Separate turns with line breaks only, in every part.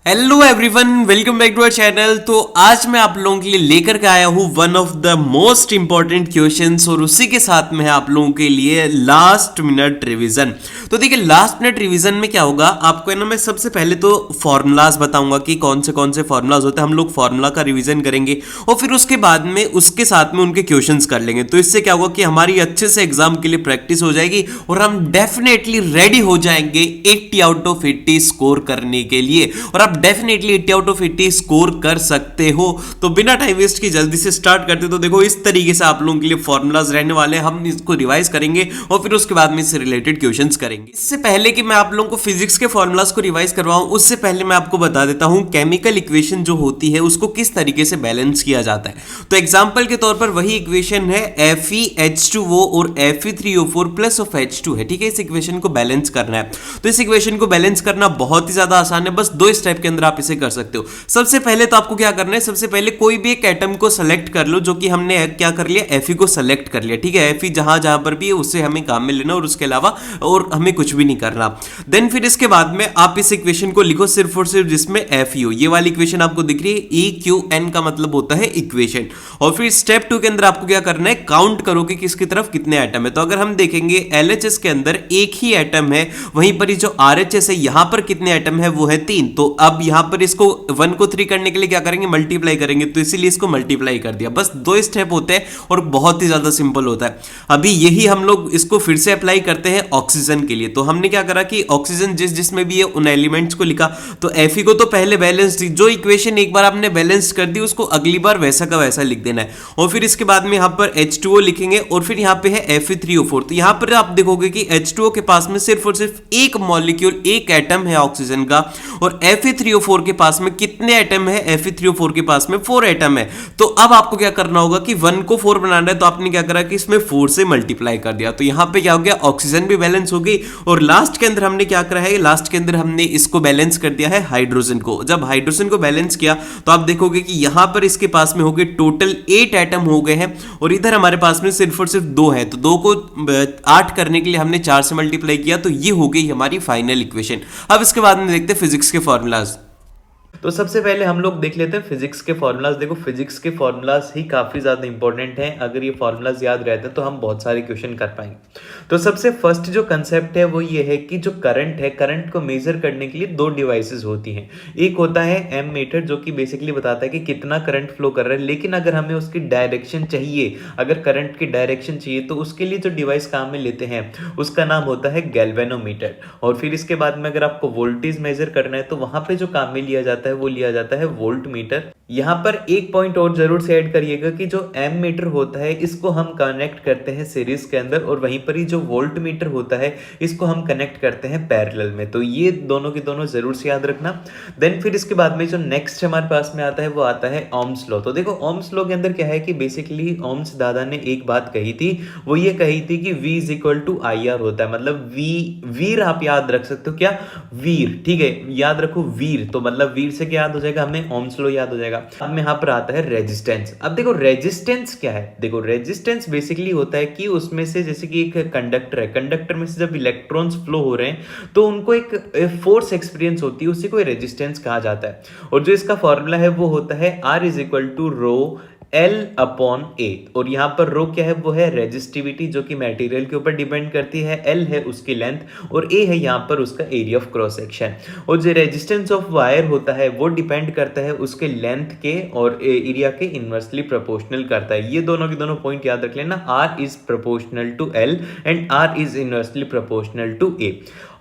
Hello everyone, welcome back to our channel. तो आज मैं आप लोगों के लिए लेकर के आया हूँ one of the most important questions और उसी के साथ में है आप लोगों के लिए लास्ट मिनट रिवीजन। तो देखिए, लास्ट मिनट रिवीजन में क्या होगा, आपको है ना, मैं सबसे पहले तो फॉर्मूलाज बताऊंगा कि कौन से फॉर्मूलाज होते हैं। हम लोग फॉर्मूला का रिवीजन करेंगे और फिर उसके बाद में उसके साथ में उनके क्वेश्चंस कर लेंगे। तो इससे क्या होगा कि हमारी अच्छे से एग्जाम के लिए प्रैक्टिस हो जाएगी और हम डेफिनेटली रेडी हो जाएंगे 80 आउट ऑफ 80 स्कोर करने के लिए। और आप डेफिनेटली 80 आउट ऑफ 80 स्कोर कर सकते हो। तो बिना टाइम वेस्ट की जल्दी से स्टार्ट करते। तो देखो, इस तरीके से आप लोगों के लिए फॉर्मूलाज रहने वाले हैं। हम इसको रिवाइज करेंगे और फिर उसके बाद में इससे रिलेटेड क्वेश्चंस करेंगे। इससे पहले कि मैं आप लोगों को फिजिक्स के फॉर्मूलाज को रिवाइज करवाऊं, उससे पहले मैं आपको बता देता हूं केमिकल इक्वेशन जो होती है उसको किस तरीके से बैलेंस किया जाता है। तो एग्जांपल के तौर पर वही इक्वेशन है FeH2O और Fe3O4 प्लस ऑफ H2 है। ठीक है, इस इक्वेशन को बैलेंस करना है। तो इस इक्वेशन को बैलेंस करना बहुत ही ज्यादा आसान है, बस दो स्टेप के अंदर आप इसे कर सकते हो। सबसे पहले तो आपको क्या करना है, सबसे पहले कोई भी एक एटम को सेलेक्ट कर लो, जो कि हमने क्या कर लिया, Fe को सेलेक्ट कर लिया। ठीक है, Fe जहां जहां पर भी है उससे हमें काम में लेना और उसके अलावा और हमें कुछ भी नहीं करना। देन फिर इसके बाद में आप इस इक्वेशन को लिखो सिर्फ और सिर्फ जिसमें Fe हो। ये वाली इक्वेशन आपको दिख रही है, EQN का मतलब होता है इक्वेशन। और फिर स्टेप 2 के अंदर आपको क्या करना है, काउंट करो कि किसकी तरफ कितने एटम है। तो अगर हम देखेंगे LHS के अंदर एक ही एटम है, वहीं पर जो RHS है यहां पर कितने एटम है, वो है 3। तो अब यहां पर इसको 1 को 3 करने के लिए क्या करेंगे, मल्टीप्लाई करेंगे। तो इसीलिए इसको मल्टीप्लाई कर दिया। बस दो स्टेप होते हैं और बहुत ही ज्यादा सिंपल होता है। अभी यही हम लोग इसको फिर से अप्लाई करते हैं ऑक्सीजन के लिए। तो हमने क्या करा कि ऑक्सीजन जिसमें भी है उन एलिमेंट्स को लिखा। तो Fe को तो पहले बैलेंस, जो इक्वेशन एक बार आपने बैलेंस कर दी उसको अगली बार वैसा का वैसा लिख देना है। और फिर इसके बाद में यहां पर H2O लिखेंगे और फिर यहां पे है Fe3O4। तो यहां पर आप देखोगे कि H2O के पास में सिर्फ और सिर्फ एक मॉलिक्यूल, एक एटम है ऑक्सीजन का, और Fe3O4 के पास में कितने एटम है, Fe3O4 के पास में 4 एटम है। तो अब आपको क्या करना होगा कि 1 को 4 बनाना है, तो आपने क्या करा कि इसमें 4 से मल्टीप्लाई कर दिया। तो यहां पे क्या हो गया, ऑक्सीजन भी बैलेंस हो गई। और लास्ट के अंदर हमने क्या करा है, लास्ट के अंदर हमने इसको बैलेंस कर दिया है हाइड्रोजन को। जब हाइड्रोजन को बैलेंस किया तो आप देखोगे कि यहां पर इसके पास में हो गए टोटल 8 एटम हो गए हैं और इधर हमारे पास में सिर्फ और सिर्फ 2 है। तो 2 को 8 करने के लिए हमने 4 से मल्टीप्लाई किया। तो ये हो गई हमारी फाइनल इक्वेशन। अब इसके बाद में देखते हैं फिजिक्स के फॉर्मूलाज। तो सबसे पहले हम लोग देख लेते हैं फिजिक्स के फॉर्मूलाज। देखो, फिजिक्स के फॉर्मूलाज ही काफी ज्यादा इंपॉर्टेंट हैं। अगर ये फॉर्मूलाज याद रहते हैं तो हम बहुत सारे क्वेश्चन कर पाएंगे। तो सबसे फर्स्ट जो कंसेप्ट है वो ये है कि जो करंट है, करंट को मेजर करने के लिए दो डिवाइसेस होती हैं। एक होता है एम मीटर, जो कि बेसिकली बताता है कि कितना करंट फ्लो कर रहा है। लेकिन अगर हमें उसकी डायरेक्शन चाहिए, अगर करंट की डायरेक्शन चाहिए, तो उसके लिए जो डिवाइस काम में लेते हैं उसका नाम होता है गैल्वेनोमीटर। और फिर इसके बाद में अगर आपको वोल्टेज मेजर करना है तो वहां पे जो काम में लिया जाता है वो लिया जाता है वोल्ट मीटर। यहां पर एक पॉइंट और जरूर से ऐड करिएगा कि जो एम मीटर होता है इसको हम कनेक्ट करते हैं सीरीज के अंदर, और वहीं पर ही जो वोल्ट मीटर होता है इसको हम कनेक्ट करते हैं पैरेलल में। तो ये दोनों के दोनों जरूर से याद रखना। देन फिर इसके बाद में जो नेक्स्ट हमारे पास में आता है वो आता है ओम्स लॉ। तो देखो, ओम्स लॉ के अंदर क्या है कि बेसिकली ओम्स दादा ने एक बात कही थी, वो ये कही थी कि V is equal to IR होता है। मतलब वीर आप याद रख सकते हो, क्या, वीर। ठीक है, याद रखो वीर। तो मतलब वीर से क्या याद हो जाएगा, हमें ओम्स लॉ याद हो जाएगा। अब यहां पर आता है रेजिस्टेंस। अब देखो, रेजिस्टेंस क्या है। देखो, रेजिस्टेंस बेसिकली होता है कि उसमें से, जैसे कि एक कंडक्टर है, कंडक्टर में से जब इलेक्ट्रॉन्स फ्लो हो रहे हैं तो उनको एक फोर्स एक्सपीरियंस होती है, उसी को रेजिस्टेंस कहा जाता है। और जो इसका फॉर्मूला है वो होता है R is equal to rho L/A। और यहां पर रो क्या है, वो है रेजिस्टिविटी, जो कि मटेरियल के ऊपर डिपेंड करती है। L है उसकी लेंथ और A है यहां पर उसका एरिया ऑफ क्रॉस सेक्शन। और जो रेजिस्टेंस ऑफ वायर होता है वो डिपेंड करता है उसके लेंथ के और एरिया के इनवर्सली प्रोपोर्शनल करता है। ये दोनों के दोनों पॉइंट याद रख लेना, R is proportional to L and R is inversely proportional to A।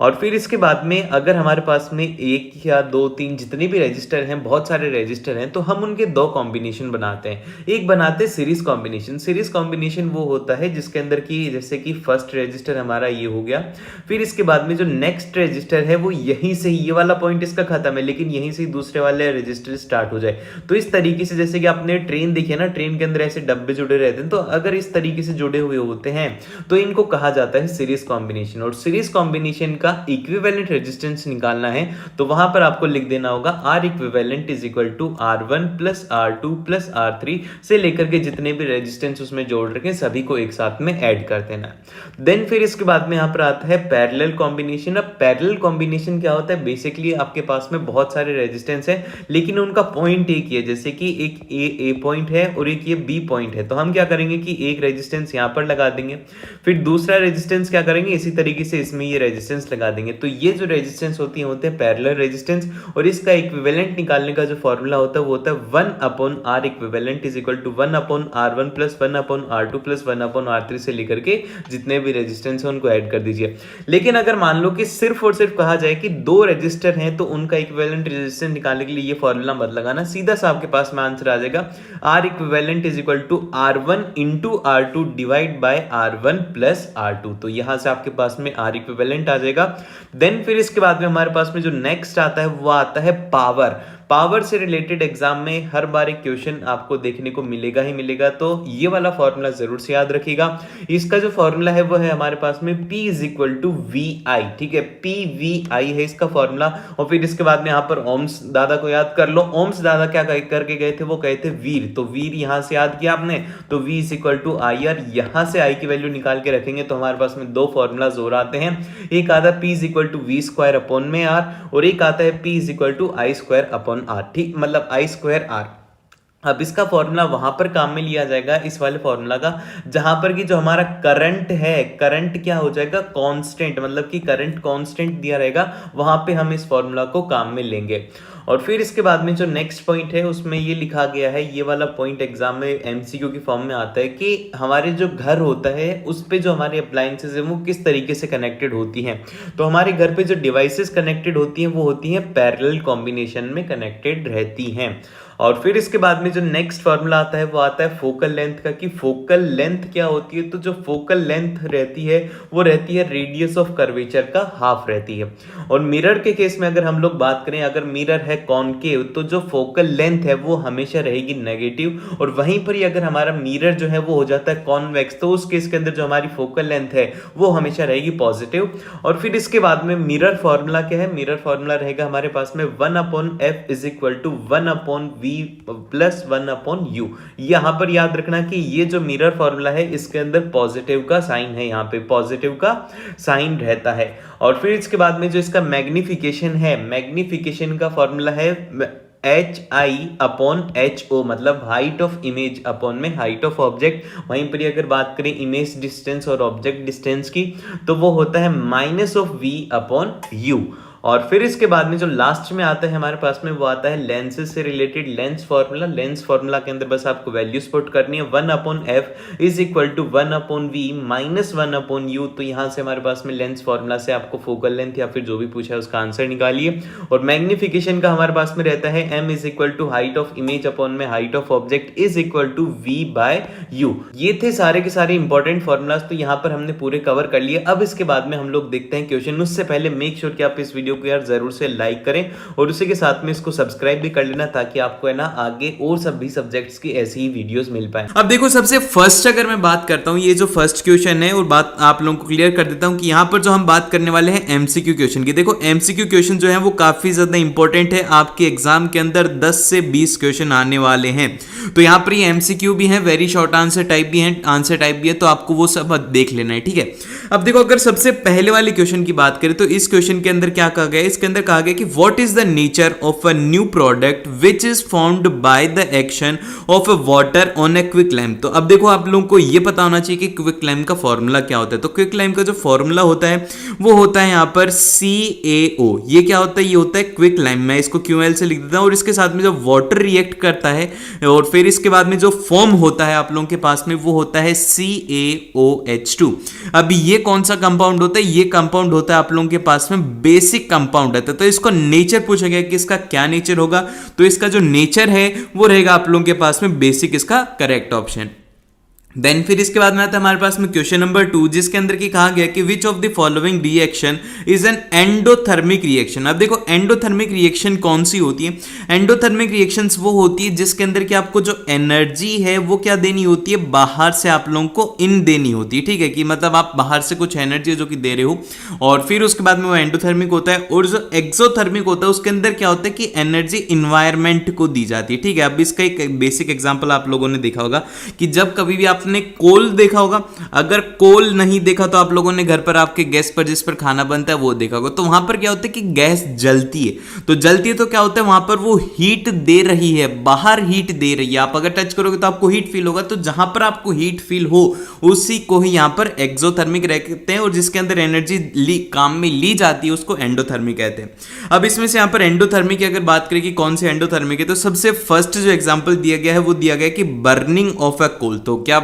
और फिर इसके बाद में अगर हमारे पास में 1 या 2 3 जितने भी रजिस्टर हैं, बहुत सारे रजिस्टर हैं, तो हम उनके दो कॉम्बिनेशन बनाते हैं। एक बनाते हैं सीरीज कॉम्बिनेशन। सीरीज कॉम्बिनेशन वो होता है जिसके अंदर की, जैसे कि फर्स्ट रजिस्टर हमारा ये हो गया, फिर इसके बाद में जो नेक्स्ट रजिस्टर है वो यहीं से ही, ये वाला पॉइंट इसका खत्म है, लेकिन यहीं से ही दूसरे वाले रजिस्टर स्टार्ट हो जाए। तो इस तरीके से, जैसे कि आपने ट्रेन देखी है ना, ट्रेन के अंदर ऐसे डब्बे जुड़े रहते हैं, तो अगर इस तरीके से जुड़े हुए होते हैं तो इनको कहा जाता है सीरीज कॉम्बिनेशन। और सीरीज कॉम्बिनेशन
का इक्विवेलेंट रेजिस्टेंस निकालना है तो वहां पर आपको लिख देना होगा R equivalent is equal to R1 plus R2 plus R3 से लेकर के जितने भी रेजिस्टेंस उसमें जोड़ रखे सभी को एक साथ में ऐड कर देना है। देन फिर इसके बाद में यहाँ पर आता है पैरेलल कॉम्बिनेशन। अब पैरेलल कॉम्बिनेशन क्या होता है, बेसिकली आपके पास में बहुत सारे रेजिस्टेंस है लेकिन उनका पॉइंट एक ही है, जैसे कि एक ए पॉइंट है और एक ये बी पॉइंट है, तो हम क्या करेंगे कि एक रेजिस्टेंस यहाँ पर लगा देंगे, फिर दूसरा रेजिस्टेंस क्या करेंगे इसी तरीके से इसमें ये रेजिस्टेंस लगा देंगे। तो ये जो रेजिस्टेंस होते हैं पैरेलल रेजिस्टेंस, और इसका इक्विवेलेंट निकालने का जो फॉर्मूला होता है वो होता है 1/R equivalent is equal to 1/R1 plus 1/R2 plus 1/R3 से लेकर के जितने भी रेजिस्टेंस है उनको ऐड कर दीजिए। लेकिन अगर मान लो कि सिर्फ और सिर्फ कहा जाए कि दो रेजिस्टर हैं तो उनका इक्विवेलेंट रेजिस्टेंस निकालने के लिए ये फॉर्मूला मत लगाना, सीधा सा आपके पास में आंसर आ जाएगा R equivalent is equal to R1 into R2 divide by R1 plus R2। तो यहां से आपके पास में R इक्विवेलेंट आ जाएगा। देन फिर इसके बाद में हमारे पास में जो नेक्स्ट आता है वो आता है पावर। पावर से रिलेटेड एग्जाम में हर बार एक क्वेश्चन आपको देखने को मिलेगा ही मिलेगा, तो ये वाला फॉर्मूला जरूर से याद रखिएगा। इसका जो फॉर्मूला है वो है हमारे पास में P is equal to VI, ठीक है, PVI है इसका फॉर्मूला। और फिर इसके बाद में यहाँ पर ओम्स दादा को याद कर लो। ओम्स दादा क्या करके गए थे, वो कहे थे वीर, तो वीर यहां से याद किया आपने, तो V is equal to IR, यहां से I की वैल्यू निकाल के रखेंगे तो हमारे पास में दो फॉर्मूलाज और आते हैं। एक आता है P is equal to V square upon में R, और एक आता है P is equal to I square upon R, ठीक, मतलब I स्क्वायर R। अब इसका फॉर्मूला वहां पर काम में लिया जाएगा इस वाले फॉर्मूला का जहां पर कि जो हमारा करंट है, करंट क्या हो जाएगा कांस्टेंट, मतलब कि करंट कांस्टेंट दिया रहेगा, वहां पे हम इस फॉर्मूला को काम में लेंगे। और फिर इसके बाद में जो नेक्स्ट पॉइंट है उसमें ये लिखा गया है, ये वाला पॉइंट एग्जाम में एमसीक्यू की फॉर्म में आता है कि हमारे जो घर होता है उस पे जो हमारी अप्लायंसेस है वो किस तरीके से कनेक्टेड होती हैं। तो हमारे घर पे जो डिवाइसेस कनेक्टेड होती हैं वो होती हैं पैरेलल कॉम्बिनेशन में कनेक्टेड रहती हैं। और फिर इसके बाद में जो नेक्स्ट फॉर्मूला आता है वो आता है फोकल लेंथ का, कि फोकल लेंथ क्या होती है। तो जो फोकल लेंथ रहती है वो रहती है रेडियस ऑफ कर्वेचर का हाफ रहती है। और मिरर के केस में अगर हम लोग बात करें, अगर मिरर है कॉनकेव तो जो फोकल लेंथ है वो हमेशा रहेगी नेगेटिव, और वहीं पर ही अगर हमारा मिरर जो है वो हो जाता है कॉन्वेक्स तो उस केस के अंदर जो हमारी फोकल लेंथ है वो हमेशा रहेगी पॉजिटिव। और फिर इसके बाद में मिरर फॉर्मूला क्या है, मिरर फॉर्मूला रहेगा हमारे पास में 1/F is equal to 1/V plus 1/U। यहां पर याद रखना कि ये जो मिरर फॉर्मूला है इसके अंदर पॉजिटिव का साइन है, यहां पे पॉजिटिव का साइन रहता है। और फिर इसके बाद में जो इसका मैग्निफिकेशन है, मैग्निफिकेशन का फॉर्मूला है HI/HO, मतलब हाइट ऑफ इमेज अपॉन में हाइट ऑफ ऑब्जेक्ट। वहीं पर अगर बात करें इमेज डिस्टेंस और ऑब्जेक्ट डिस्टेंस की तो वो होता है -V/U। और फिर इसके बाद में जो लास्ट में आता है हमारे पास में वो आता है लेंसेज से related lens formula. Lens formula के अंदर बस आपको वैल्यूज पुट करनी है, 1/F is equal to 1/V minus 1/U। तो यहां से हमारे पास में लेंस फॉर्मूला से आपको फोकल लेंथ या फिर जो भी पूछा है उसका आंसर निकालिए। और मैग्निफिकेशन का हमारे पास में रहता है M is equal to height of image upon में height of object is equal to V/U। ये थे सारे के सारे इंपॉर्टेंट फॉर्मूलाज, तो यहाँ पर हमने पूरे कवर कर लिए। अब इसके बाद में हम लोग देखते हैं क्वेश्चन। उससे पहले मेक श्योर कि आप इस वीडियो को यार जरूर से लाइक करें और उसी के साथ में इसको सब्सक्राइब भी कर लेना ताकि आपको है ना आगे और सभी सब्जेक्ट्स की ऐसी ही वीडियोस मिल पाए।
अब देखो सबसे फर्स्ट अगर मैं बात करता हूं, ये जो फर्स्ट क्वेश्चन है और बात आप लोगों को क्लियर कर देता हूं कि यहां पर जो हम बात करने वाले हैं एमसीक्यू क्वेश्चन की। देखो एमसीक्यू क्वेश्चन जो है वो काफी ज्यादा इंपॉर्टेंट है, आपके एग्जाम के अंदर 10 से 20 क्वेश्चन आने वाले हैं। तो यहां पर ये एमसीक्यू भी है, वेरी शॉर्ट आंसर टाइप भी है, आंसर टाइप भी है, तो आपको वो सब देख लेना है, ठीक है। अब देखो अगर सबसे पहले वाले क्वेश्चन की बात करें तो इस क्वेश्चन के अंदर क्या कहा गया है, इसके अंदर कहा गया कि what is the nature of a new product which is formed by the action of a water on a quick lamp. तो अब देखो आप लोगों को ये पता होना चाहिए कि क्विक लैम्प का फॉर्मूला क्या होता है। तो क्विक लैम्प का जो फॉर्मूला होता है वो होता है यहाँ पर CaO। ये क्या होता है, ये होता है क्विक लैम्प। मैं इसको QL से लिख देता हूं और इसके साथ में जो वाटर रिएक्ट करता है और फिर इसके बाद में जो फॉर्म होता है आप लोगों के पास में वो होता है CaOH2। अब ये कौन सा कंपाउंड होता है, ये कंपाउंड होता है आप लोगों के पास में बेसिक कंपाउंड है। तो इसको नेचर पूछा गया कि इसका क्या नेचर होगा, तो इसका जो नेचर है वो रहेगा आप लोगों के पास में बेसिक, इसका करेक्ट ऑप्शन।
देन फिर इसके बाद में आता है हमारे पास में क्वेश्चन नंबर 2, जिसके अंदर की कहा गया कि विच of the following reaction is an endothermic reaction. अब देखो एंडोथर्मिक रिएक्शन कौन सी होती है? एंडोथर्मिक रिएक्शंस वो होती है जिसके अंदर की आपको जो एनर्जी है वो क्या देनी होती है, बाहर से आप लोगों को इन देनी होती है, ठीक है, कि मतलब आप बाहर से कुछ एनर्जी है जो कि दे रहे हो, और फिर उसके बाद में वो एंडोथर्मिक होता है। और जो एक्सोथर्मिक होता है उसके अंदर क्या होता है कि एनर्जी इन्वायरमेंट को दी जाती है, ठीक है। अब इसका एक बेसिक एग्जांपल आप लोगों ने देखा होगा कि जब कभी भी आपने कोल देखा होगा, अगर कोल नहीं देखा तो आप लोगों ने घर पर आपके गैस पर जिस पर खाना बनता है वो देखा होगा, तो वहां पर क्या होता है कि गैस जलती है, तो जलती है तो क्या होता है वहां पर वो हीट दे रही है, बाहर हीट दे रही है, आप अगर टच करोगे तो आपको हीट फील होगा, तो जहां पर आपको हीट फील हो उसी को ही यहां पर एक्सोथर्मिक कहते हैं, और जिसके अंदर एनर्जी काम में ली जाती है उसको एंडोथर्मिक कहते हैं। अब इसमें से यहां पर एंडोथर्मिक की अगर बात करें कि कौन सी एंडोथर्मिक है, तो सबसे फर्स्ट जो एग्जांपल दिया गया है वो दिया गया है कि बर्निंग ऑफ अ कोल। तो क्या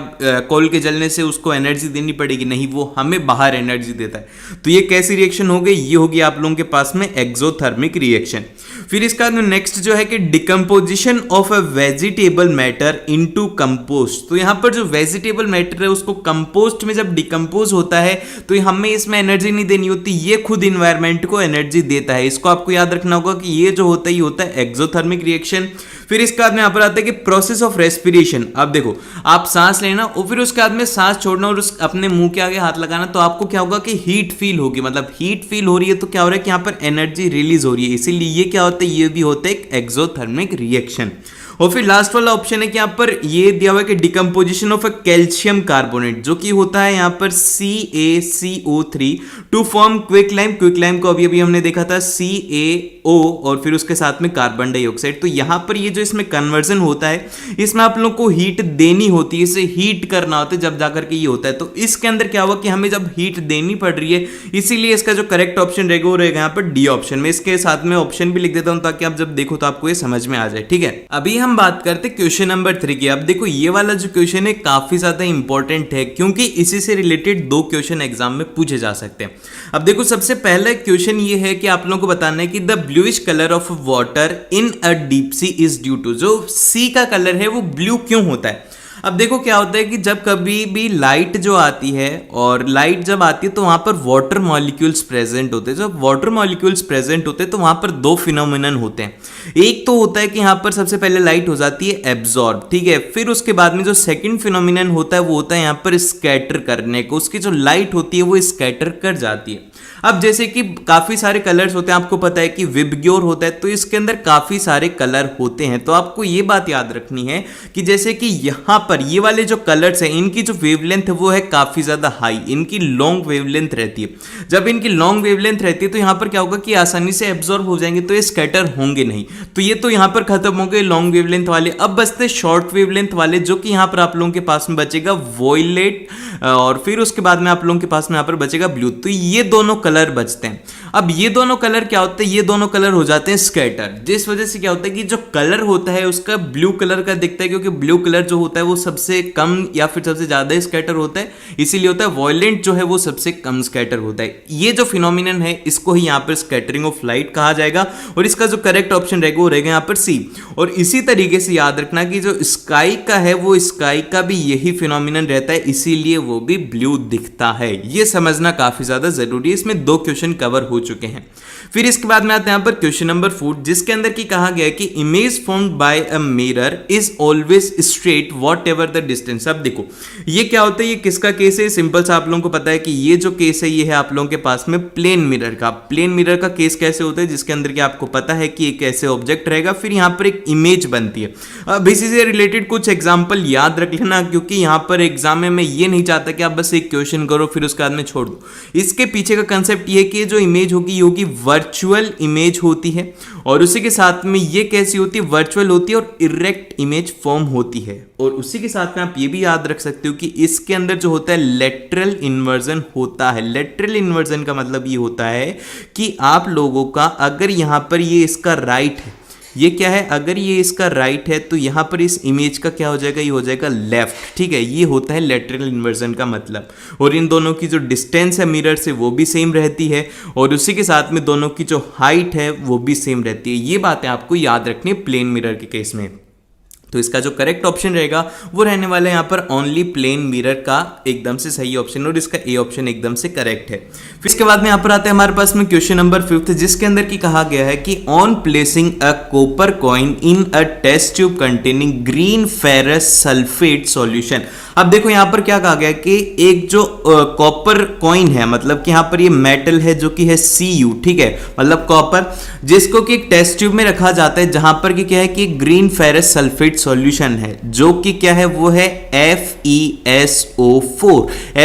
कोल के जलने से उसको एनर्जी देनी पड़ेगी? नहीं, वो हमें बाहर एनर्जी देता है। तो ये कैसी रिएक्शन हो गई? ये होगी आप लोगों के पास में एक्सोथर्मिक रिएक्शन। फिर इसका नेक्स्ट जो है कि decomposition of a vegetable matter into compost. तो यहां पर जो वेजिटेबल मैटर है उसको कंपोस्ट में जब डिकम्पोज होता है तो हमें इसमें एनर्जी नहीं देनी होती, ये खुद इन्वायरमेंट को एनर्जी देता है। इसको आपको याद रखना होगा कि ये जो होता है ये होता है एक्सोथर्मिक रिएक्शन। फिर इसके बाद में यहां पर आता है कि प्रोसेस ऑफ रेस्पिरेशन। अब देखो आप सांस लेना और फिर उसके बाद में सांस छोड़ना और उस अपने मुंह के आगे हाथ लगाना, तो आपको क्या होगा कि हीट फील होगी, मतलब हीट फील हो रही है तो क्या हो रहा है कि यहां पर एनर्जी रिलीज हो रही है, इसीलिए ये क्या होता है, ये भी होता है एक एक्सोथर्मिक रिएक्शन। और फिर लास्ट वाला ऑप्शन है कि यहां पर ये दिया हुआ है कि decomposition of a calcium carbonate, जो कि होता है यहां पर CaCO3 to form quicklime. Quicklime को अभी अभी हमने देखा था CaO और फिर उसके साथ में कार्बन डाइऑक्साइड। तो यहां पर ये जो इसमें कन्वर्जन होता है इसमें आप लोग को हीट देनी होती है, इसे हीट करना होता है जब जाकर के ये होता है। तो इसके अंदर क्या होगा कि हमें जब हीट देनी पड़ रही है, इसीलिए इसका जो करेक्ट ऑप्शन रहेगा वो रहेगा यहाँ पर डी ऑप्शन में। इसके साथ में ऑप्शन भी लिख देता हूं ताकि आप जब देखो तो आपको ये समझ में आ जाए, ठीक है। अभी हम बात करते हैं क्वेश्चन नंबर 3 की। अब देखो ये वाला जो क्वेश्चन है काफी ज्यादा इंपॉर्टेंट है क्योंकि इसी से रिलेटेड 2 क्वेश्चन एग्जाम में पूछे जा सकते हैं। अब देखो सबसे पहला क्वेश्चन ये है कि आप लोगों को बताना है कि the bluish colour of water in a deep sea is due to, जो सी का कलर है वो ब्लू क्यों होता है। अब देखो क्या होता है कि जब कभी भी लाइट जो आती है और लाइट जब आती है तो वहां पर वाटर मॉलिक्यूल्स प्रेजेंट होते हैं। जब वाटर मॉलिक्यूल्स प्रेजेंट होते हैं तो वहां पर 2 फिनोमिनन होते हैं। एक तो होता है कि यहां पर सबसे पहले लाइट हो जाती है एब्जॉर्ब, ठीक है, फिर उसके बाद में जो सेकंड फिनोमिनन होता है वो होता है यहां पर स्कैटर करने को, उसकी जो लाइट होती है वो स्कैटर कर जाती है। अब जैसे कि काफी सारे कलर्स होते हैं, आपको पता है कि विबग्योर होता है तो इसके अंदर काफी सारे कलर होते हैं। तो आपको ये बात याद रखनी है कि जैसे कि यहां पर ये वाले जो कलर्स हैं इनकी जो वेवलेंथ है वो है काफी ज्यादा हाई, इनकी लॉन्ग वेवलेंथ रहती है। जब इनकी लॉन्ग वेवलेंथ रहती है तो यहां पर क्या होगा कि आसानी से एब्जॉर्ब हो जाएंगे, तो ये स्कैटर होंगे नहीं। तो ये तो यहां पर खत्म हो गए लॉन्ग वेवलेंथ वाले। अब बचते शॉर्ट वेवलेंथ वाले, जो कि यहां पर आप लोगों के पास में बचेगा वॉयलेट और फिर उसके बाद में आप लोगों के पास में यहां पर बचेगा ब्लू। तो ये दोनों कलर बचते हैं। अब ये दोनों कलर क्या होते हैं, ये दोनों कलर हो जाते हैं स्कैटर, जिस वजह से क्या होता है कि जो कलर होता है उसका ब्लू कलर का दिखता है, क्योंकि ब्लू कलर जो होता है वो सबसे कम या फिर सबसे ज्यादा स्कैटर होता है, इसीलिए होता है। वॉयलेंट जो है वो सबसे कम स्कैटर होता है। ये जो फिनोमिनन है इसको ही यहां पर स्कैटरिंग ऑफ लाइट कहा जाएगा और इसका जो करेक्ट ऑप्शन रहेगा वो रहेगा यहां पर सी। और इसी तरीके से याद रखना कि जो स्काई का है वो स्काई का भी यही फिनोमिनन रहता है, इसीलिए वो भी ब्लू दिखता है। ये समझना काफी ज्यादा जरूरी है। इसमें 2 क्वेश्चन कवर हो चुके हैं। फिर इसके बाद में आते हैं यहां पर क्वेश्चन नंबर 4, जिसके अंदर की कहा गया है कि image formed by a mirror is always straight what ever the distance. अब देखो ये क्या होता है, ये किसका केस है, सिंपल सा आप लोगों को पता है कि ये जो केस है ये है आप लोगों के पास में प्लेन मिरर का। प्लेन मिरर का केस कैसे होता है, जिसके अंदर की आपको पता है कि एक ऐसे ऑब्जेक्ट रहेगा, फिर यहां पर एक इमेज बनती है। अब इसी से रिलेटेड कुछ एग्जांपल याद रख लेना, क्योंकि यहां पर एग्जाम में मैं ये नहीं चाहता कि आप बस एक क्वेश्चन करो फिर उसके बाद में छोड़ दो। इसके पीछे का कंसेप्ट ये है कि जो इमेज होगी ये होगी वर्चुअल इमेज होती है, और उसी के साथ में ये कैसी होती है, वर्चुअल होती है और इरेक्ट इमेज फॉर्म होती है। और उसी के साथ में आप ये भी याद रख सकते हो कि इसके अंदर जो होता है लेटरल इन्वर्जन होता है। लेटरल इन्वर्जन का मतलब ये होता है कि आप लोगों का अगर यहां पर ये इसका राइट है, ये क्या है, अगर ये इसका राइट है तो यहां पर इस इमेज का क्या हो जाएगा, ये हो जाएगा लेफ्ट, ठीक है। ये होता है लेटरल इन्वर्जन का मतलब। और इन दोनों की जो डिस्टेंस है मिरर से वो भी सेम रहती है, और उसी के साथ में दोनों की जो हाइट है वो भी सेम रहती है। ये बातें आपको याद रखनी है प्लेन मिरर के केस में।
तो इसका जो करेक्ट ऑप्शन रहेगा वो रहने वाला है यहाँ पर ओनली प्लेन मिरर का एकदम से सही ऑप्शन, और इसका ए ऑप्शन एकदम से करेक्ट है। फिर इसके बाद में यहाँ पर आते हैं हमारे पास में क्वेश्चन नंबर 5, जिसके अंदर की कहा गया है कि on placing a copper coin in a test tube containing green ferrous sulphate solution. अब देखो यहाँ पर क्या कहा गया कि एक जो कॉपर कॉइन है, मतलब कि यहाँ पर ये मेटल है जो कि है Cu, ठीक है, मतलब कॉपर, जिसको कि एक टेस्ट ट्यूब में रखा जाता है जहां पर कि क्या है कि ग्रीन फेरस सल्फेट सॉल्यूशन है जो कि क्या है वो है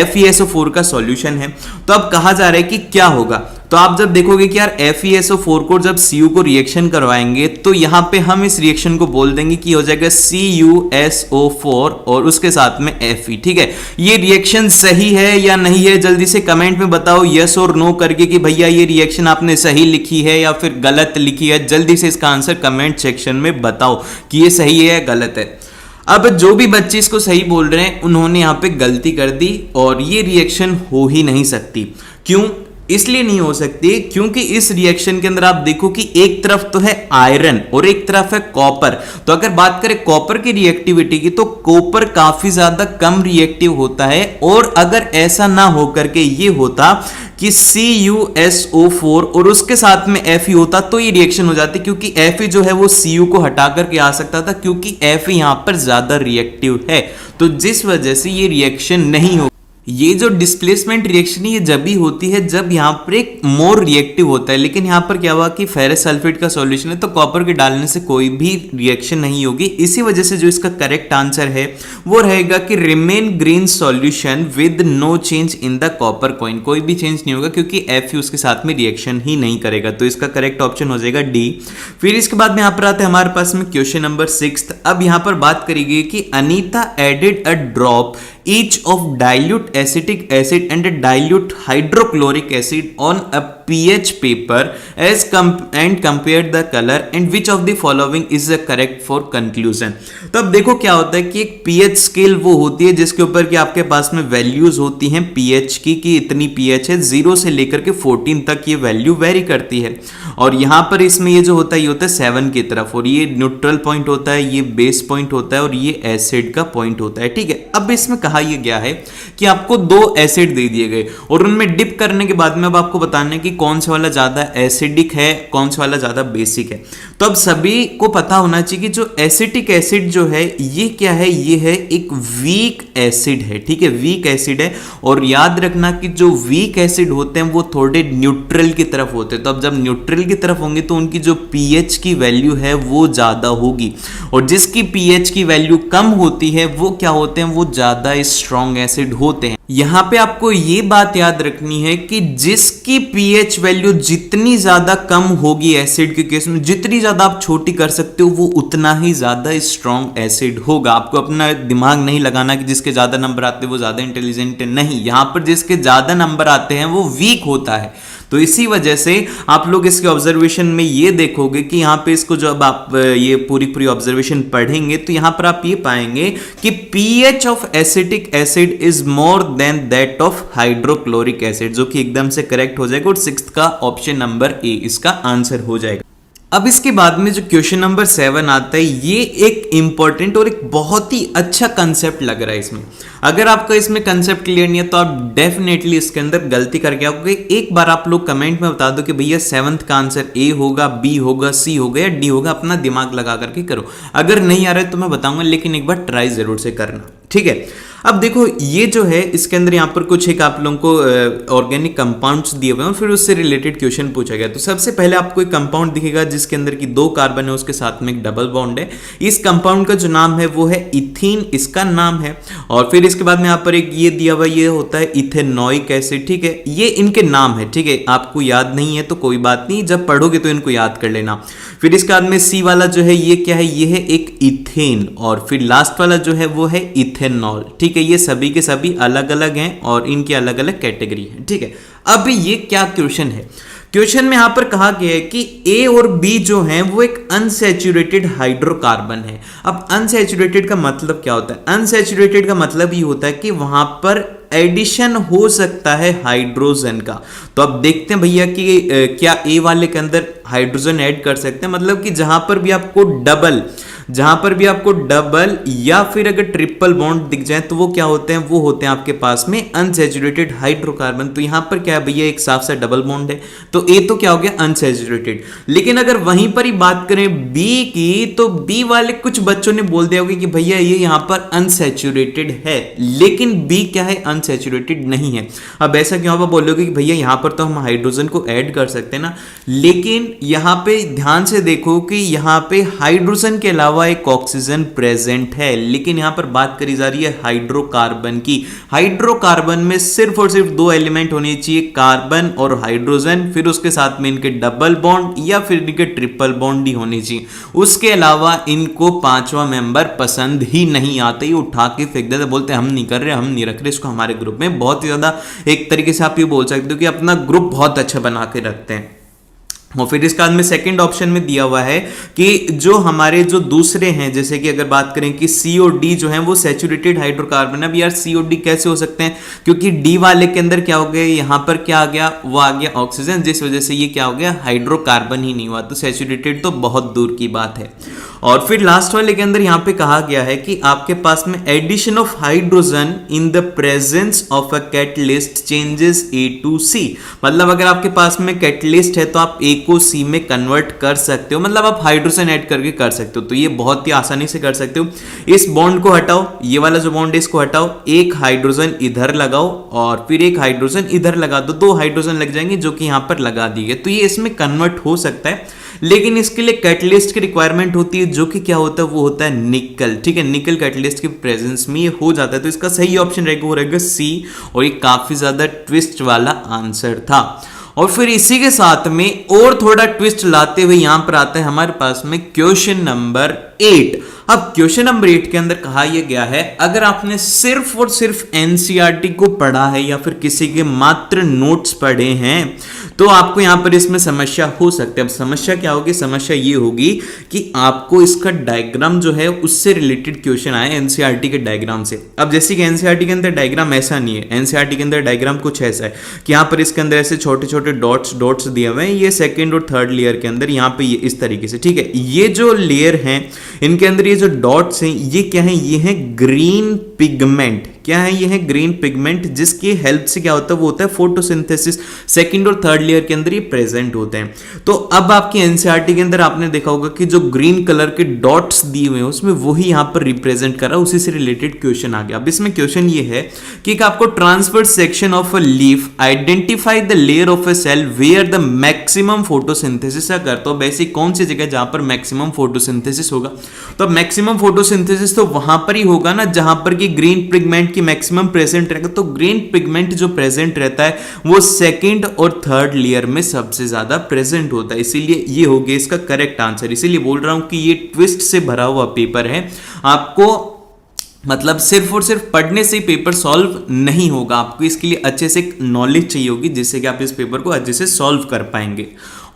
FeSO4 का सॉल्यूशन है। तो अब कहा जा रहा है कि क्या होगा, तो आप जब देखोगे कि यार FeSO4 को जब Cu को रिएक्शन करवाएंगे तो यहां पे हम इस रिएक्शन को बोल देंगे कि हो जाएगा CuSO4 और उसके साथ में Fe, ठीक है। ये रिएक्शन सही है या नहीं है, जल्दी से कमेंट में बताओ यस और नो करके कि भैया ये रिएक्शन आपने सही लिखी है या फिर गलत लिखी है। जल्दी से इसका आंसर कमेंट सेक्शन में बताओ कि ये सही है या गलत है। अब जो भी बच्चे इसको सही बोल रहे हैं उन्होंने यहाँ पे गलती कर दी और ये रिएक्शन हो ही नहीं सकती। क्यों? इसलिए नहीं हो सकती क्योंकि इस रिएक्शन के अंदर आप देखो कि एक तरफ तो है आयरन और एक तरफ है कॉपर। तो अगर बात करें कॉपर की रिएक्टिविटी की तो कॉपर काफी ज्यादा कम रिएक्टिव होता है, और अगर ऐसा ना हो करके ये होता कि CuSO4 और उसके साथ में Fe होता तो ये रिएक्शन हो जाती, क्योंकि Fe जो है वो Cu को हटा करके आ सकता था क्योंकि Fe यहां पर ज्यादा रिएक्टिव है, तो जिस वजह से ये रिएक्शन नहीं हो। ये जो डिस्प्लेसमेंट रिएक्शन है ये जब भी होती है जब यहाँ पर एक मोर रिएक्टिव होता है, लेकिन यहाँ पर क्या हुआ कि फेरस सल्फेट का सॉल्यूशन है तो कॉपर के डालने से कोई भी रिएक्शन नहीं होगी। इसी वजह से जो इसका करेक्ट आंसर है वो रहेगा कि remain green solution with no change in the copper coin. कोई भी चेंज नहीं होगा क्योंकि Fe उसके साथ में रिएक्शन ही नहीं करेगा, तो इसका करेक्ट ऑप्शन हो जाएगा डी। फिर इसके बाद में यहाँ पर आते हैं हमारे पास में क्वेश्चन नंबर 6। अब यहाँ पर बात करेगी कि Anita added a drop each of dilute acetic acid and a dilute hydrochloric acid on a pH paper and compared the color, and which of the following is the correct for conclusion। तो अब देखो क्या होता है कि एक pH scale वो होती है जिसके ऊपर कि आपके पास में वैल्यूज होती हैं pH की कि इतनी pH है, 0 से लेकर के 14 तक ये वैल्यू वेरी करती है, और यहाँ पर इसमें ये जो होता है ये होता है 7 की तरफ, और ये न्यूट्रल पॉइंट होता है, ये बेस पॉइंट होता है और ये एसिड का पॉइंट होता है, ठीक है। अब इसमें कहा यह गया है कि आपको 2 एसिड दे दिए गए और उनमें डिप करने के बाद में अब आपको बताना है कि कौन सा वाला ज्यादा एसिडिक है, कौन सा वाला ज्यादा बेसिक है। तो अब सभी को पता होना चाहिए कि जो एसिटिक एसिड जो है ये क्या है, ये है एक वीक एसिड है, ठीक है, वीक एसिड है। और याद रखना कि जो वीक एसिड होते हैं वो थोड़े न्यूट्रल की तरफ होते हैं, तो अब जब न्यूट्रल की तरफ होंगे तो उनकी जो पीएच की वैल्यू है वो ज्यादा होगी, और जिसकी पीएच की वैल्यू कम होती है वो क्या होते हैं, वो ज्यादा स्ट्रॉन्ग एसिड होते हैं। यहां पे आपको ये बात याद रखनी है कि जिसकी पीएच वैल्यू जितनी ज्यादा कम होगी एसिड के केस में, जितनी ज्यादा आप छोटी कर सकते हो वो उतना ही ज्यादा स्ट्रॉन्ग एसिड होगा। आपको अपना दिमाग नहीं लगाना कि जिसके ज्यादा नंबर आते हैं वो ज्यादा इंटेलिजेंट है, नहीं, यहां पर जिसके ज्यादा नंबर आते हैं वो वीक होता है। तो इसी वजह से आप लोग इसके ऑब्जर्वेशन में ये देखोगे कि यहाँ पे इसको जब आप ये पूरी ऑब्जर्वेशन पढ़ेंगे तो यहाँ पर आप ये पाएंगे कि pH of acetic acid is more than that of hydrochloric acid, जो कि एकदम से करेक्ट हो जाएगा और 6th का ऑप्शन नंबर ए इसका आंसर हो जाएगा। अब इसके बाद में जो क्वेश्चन नंबर 7 आता है ये एक इंपॉर्टेंट और एक बहुत ही अच्छा कंसेप्ट लग रहा है इसमें। अगर आपका इसमें कंसेप्ट क्लियर नहीं है तो आप डेफिनेटली इसके अंदर गलती करके आओगे। एक बार आप लोग कमेंट में बता दो कि भैया 7th का आंसर ए होगा, बी होगा, सी होगा या डी होगा, अपना दिमाग लगा करके करो। अगर नहीं आ रहा है तो मैं बताऊंगा, लेकिन एक बार ट्राई जरूर से करना, ठीक है। अब देखो ये जो है इसके अंदर यहाँ पर कुछ एक आप लोगों को ऑर्गेनिक कंपाउंड्स दिए हुए हैं और फिर उससे रिलेटेड क्वेश्चन पूछा गया। तो सबसे पहले आपको एक कंपाउंड दिखेगा जिसके अंदर की 2 कार्बन है, उसके साथ में एक डबल बॉन्ड है। इस कंपाउंड का जो नाम है वो है इथीन, इसका नाम है। और फिर इसके बाद में यहाँ पर एक ये दिया हुआ ये होता है इथेनॉइक एसिड, ठीक है। ये इनके नाम है, ठीक है। आपको याद नहीं है तो कोई बात नहीं, जब पढ़ोगे तो इनको याद कर लेना। फिर इसके बाद में सी वाला जो है ये क्या है, ये है एक इथेन, और फिर लास्ट वाला जो है वो है इथेनॉल, ठीक है। ये सभी के सभी अलग अलग हैं और इनकी अलग अलग कैटेगरी है, ठीक है। अब ये क्या क्वेश्चन है, क्वेश्चन में यहां पर कहा गया है कि ए और बी जो हैं वो एक अनसैचुरेटेड हाइड्रोकार्बन है। अब अनसैचुरेटेड का मतलब क्या होता है, अनसैचुरेटेड का मतलब ये होता है कि वहां पर एडिशन हो सकता है हाइड्रोजन का। तो अब देखते हैं भैया कि क्या ए वाले के अंदर हाइड्रोजन ऐड कर सकते हैं, मतलब कि जहां पर भी आपको डबल जहां पर भी आपको डबल या फिर अगर ट्रिपल बॉन्ड दिख जाए तो वो क्या होते हैं, वो होते हैं आपके पास में अनसैचुरेटेड हाइड्रोकार्बन। तो यहां पर क्या है भैया, एक साफ सा डबल बॉन्ड है, तो ए तो क्या हो गया अनसैचुरेटेड। लेकिन अगर वहीं पर ही बात करें बी की, तो बी वाले कुछ बच्चों ने बोल दिया होगा कि भैया ये यहां पर अनसैचुरेटेड है, लेकिन बी क्या है, अनसैचुरेटेड नहीं है। अब ऐसा क्यों आप बोलोगे कि भैया यहां पर तो हम हाइड्रोजन को ऐड कर सकते हैं ना, लेकिन यहां पे ध्यान से देखो कि यहां पे हाइड्रोजन के अलावा एक ऑक्सीजन प्रेजेंट है, लेकिन यहां पर बात करी जा रही है हाइड्रोकार्बन की। हाइड्रोकार्बन में सिर्फ और सिर्फ दो एलिमेंट होने चाहिए, कार्बन और हाइड्रोजन, फिर उसके साथ में इनके डबल बॉन्ड या फिर इनके ट्रिपल बॉन्ड ही होने चाहिए। उसके अलावा इनको पांचवा मेंबर पसंद ही नहीं आता, ये उठा के फेंक देते, बोलते हम नहीं कर रहे, हम नहीं रख रहे इसको हमारे ग्रुप में। बहुत ही ज्यादा एक तरीके से आप ये बोल सकते हो कि अपना ग्रुप बहुत अच्छा बना के रखते हैं। और फिर इसके बाद में सेकंड ऑप्शन में दिया हुआ है कि जो हमारे जो दूसरे हैं, जैसे कि अगर बात करें कि COD जो है वो सैचुरेटेड हाइड्रोकार्बन। अब यार COD कैसे हो सकते हैं, क्योंकि डी वाले के अंदर क्या हो गया, यहां पर क्या आ गया, वो आ गया ऑक्सीजन, जिस वजह से ये क्या हो गया, हाइड्रोकार्बन ही नहीं हुआ, तो सैचुरेटेड तो बहुत दूर की बात है। और फिर लास्ट वाले के अंदर यहां पे कहा गया है कि आपके पास में addition of hydrogen in the presence of a catalyst changes A to C। मतलब अगर आपके पास में कैटलिस्ट है तो आप A को C में कन्वर्ट कर सकते हो, मतलब आप हाइड्रोजन ऐड करके कर सकते हो। तो ये बहुत ही आसानी से कर सकते हो। इस बॉन्ड को हटाओ, ये वाला जो बॉन्ड है इसको हटाओ, एक हाइड्रोजन इधर लगाओ और फिर एक हाइड्रोजन इधर लगा दो, दो हाइड्रोजन लग जाएंगे जो कि यहां पर लगा दिए गए। तो ये इसमें कन्वर्ट हो सकता है, लेकिन इसके लिए कैटलिस्ट की रिक्वायरमेंट होती है, जो कि क्या होता है, वो होता है निकल। ठीक है, निकल कैटलिस्ट के प्रेजेंस में ये हो जाता है। तो इसका सही ऑप्शन रहेगा, वो रहेगा C, और ये काफी ज्यादा ट्विस्ट वाला आंसर था। और फिर इसी के साथ में और थोड़ा ट्विस्ट लाते हुए यहां पर आता है हमारे पास में क्वेश्चन नंबर 8। अब क्वेश्चन नंबर 8 के अंदर कहा यह गया है, अगर आपने सिर्फ और सिर्फ एनसीईआरटी को पढ़ा है या फिर किसी के मात्र नोट्स पढ़े हैं तो आपको यहां पर इसमें समस्या हो सकती है। अब समस्या क्या होगी, समस्या ये होगी कि आपको इसका डायग्राम जो है उससे रिलेटेड क्वेश्चन आए एनसीईआरटी के डायग्राम से। अब जैसे कि एनसीईआरटी के अंदर डायग्राम ऐसा नहीं है, एनसीईआरटी के अंदर डायग्राम कुछ ऐसा है कि यहां पर इसके अंदर ऐसे छोटे छोटे डॉट्स दिए हुए हैं, ये सेकंड और थर्ड लेयर के अंदर यहां पे ये इस तरीके से। ठीक है, ये जो लेयर हैं इनके अंदर ये जो डॉट्स हैं ये क्या है, ये है ग्रीन पिगमेंट। क्या है, ये है ग्रीन पिगमेंट, जिसकी हेल्प से क्या होता है, वो होता है फोटोसिंथेसिस। सेकंड और थर्ड लेयर के अंदर ये प्रेजेंट होते हैं। तो अब आपकी एनसीईआरटी के अंदर आपने देखा होगा कि जो ग्रीन कलर के डॉट्स दिए हुए हैं उसमें वही यहां पर रिप्रेजेंट कर रहा है, उसी से रिलेटेड क्वेश्चन आ गया। अब इसमें क्वेश्चन ये है कि आपको transverse section of a leaf identify the layer of a cell where the maximum photosynthesis अगर, तो बेसिक कौन सी जगह जहां पर मैक्सिमम फोटोसिंथेसिस होगा। तो अब मैक्सिमम फोटोसिंथेसिस तो वहां पर ही होगा ना जहां पर कि ग्रीन पिगमेंट की मैक्सिमम प्रेजेंट रहेगा। तो ग्रीन पिगमेंट जो प्रेजेंट रहता है वो सेकंड और थर्ड लेयर में सबसे ज्यादा प्रेजेंट होता है, इसीलिए ये हो गया इसका करेक्ट आंसर। इसीलिए बोल रहा हूं कि ये ट्विस्ट से भरा हुआ पेपर है। आपको मतलब सिर्फ और सिर्फ पढ़ने से ही पेपर सॉल्व नहीं होगा, आपको इसके लिए अच्छे से नॉलेज चाहिए होगी जिससे कि आप इस पेपर को अच्छे से सॉल्व कर पाएंगे।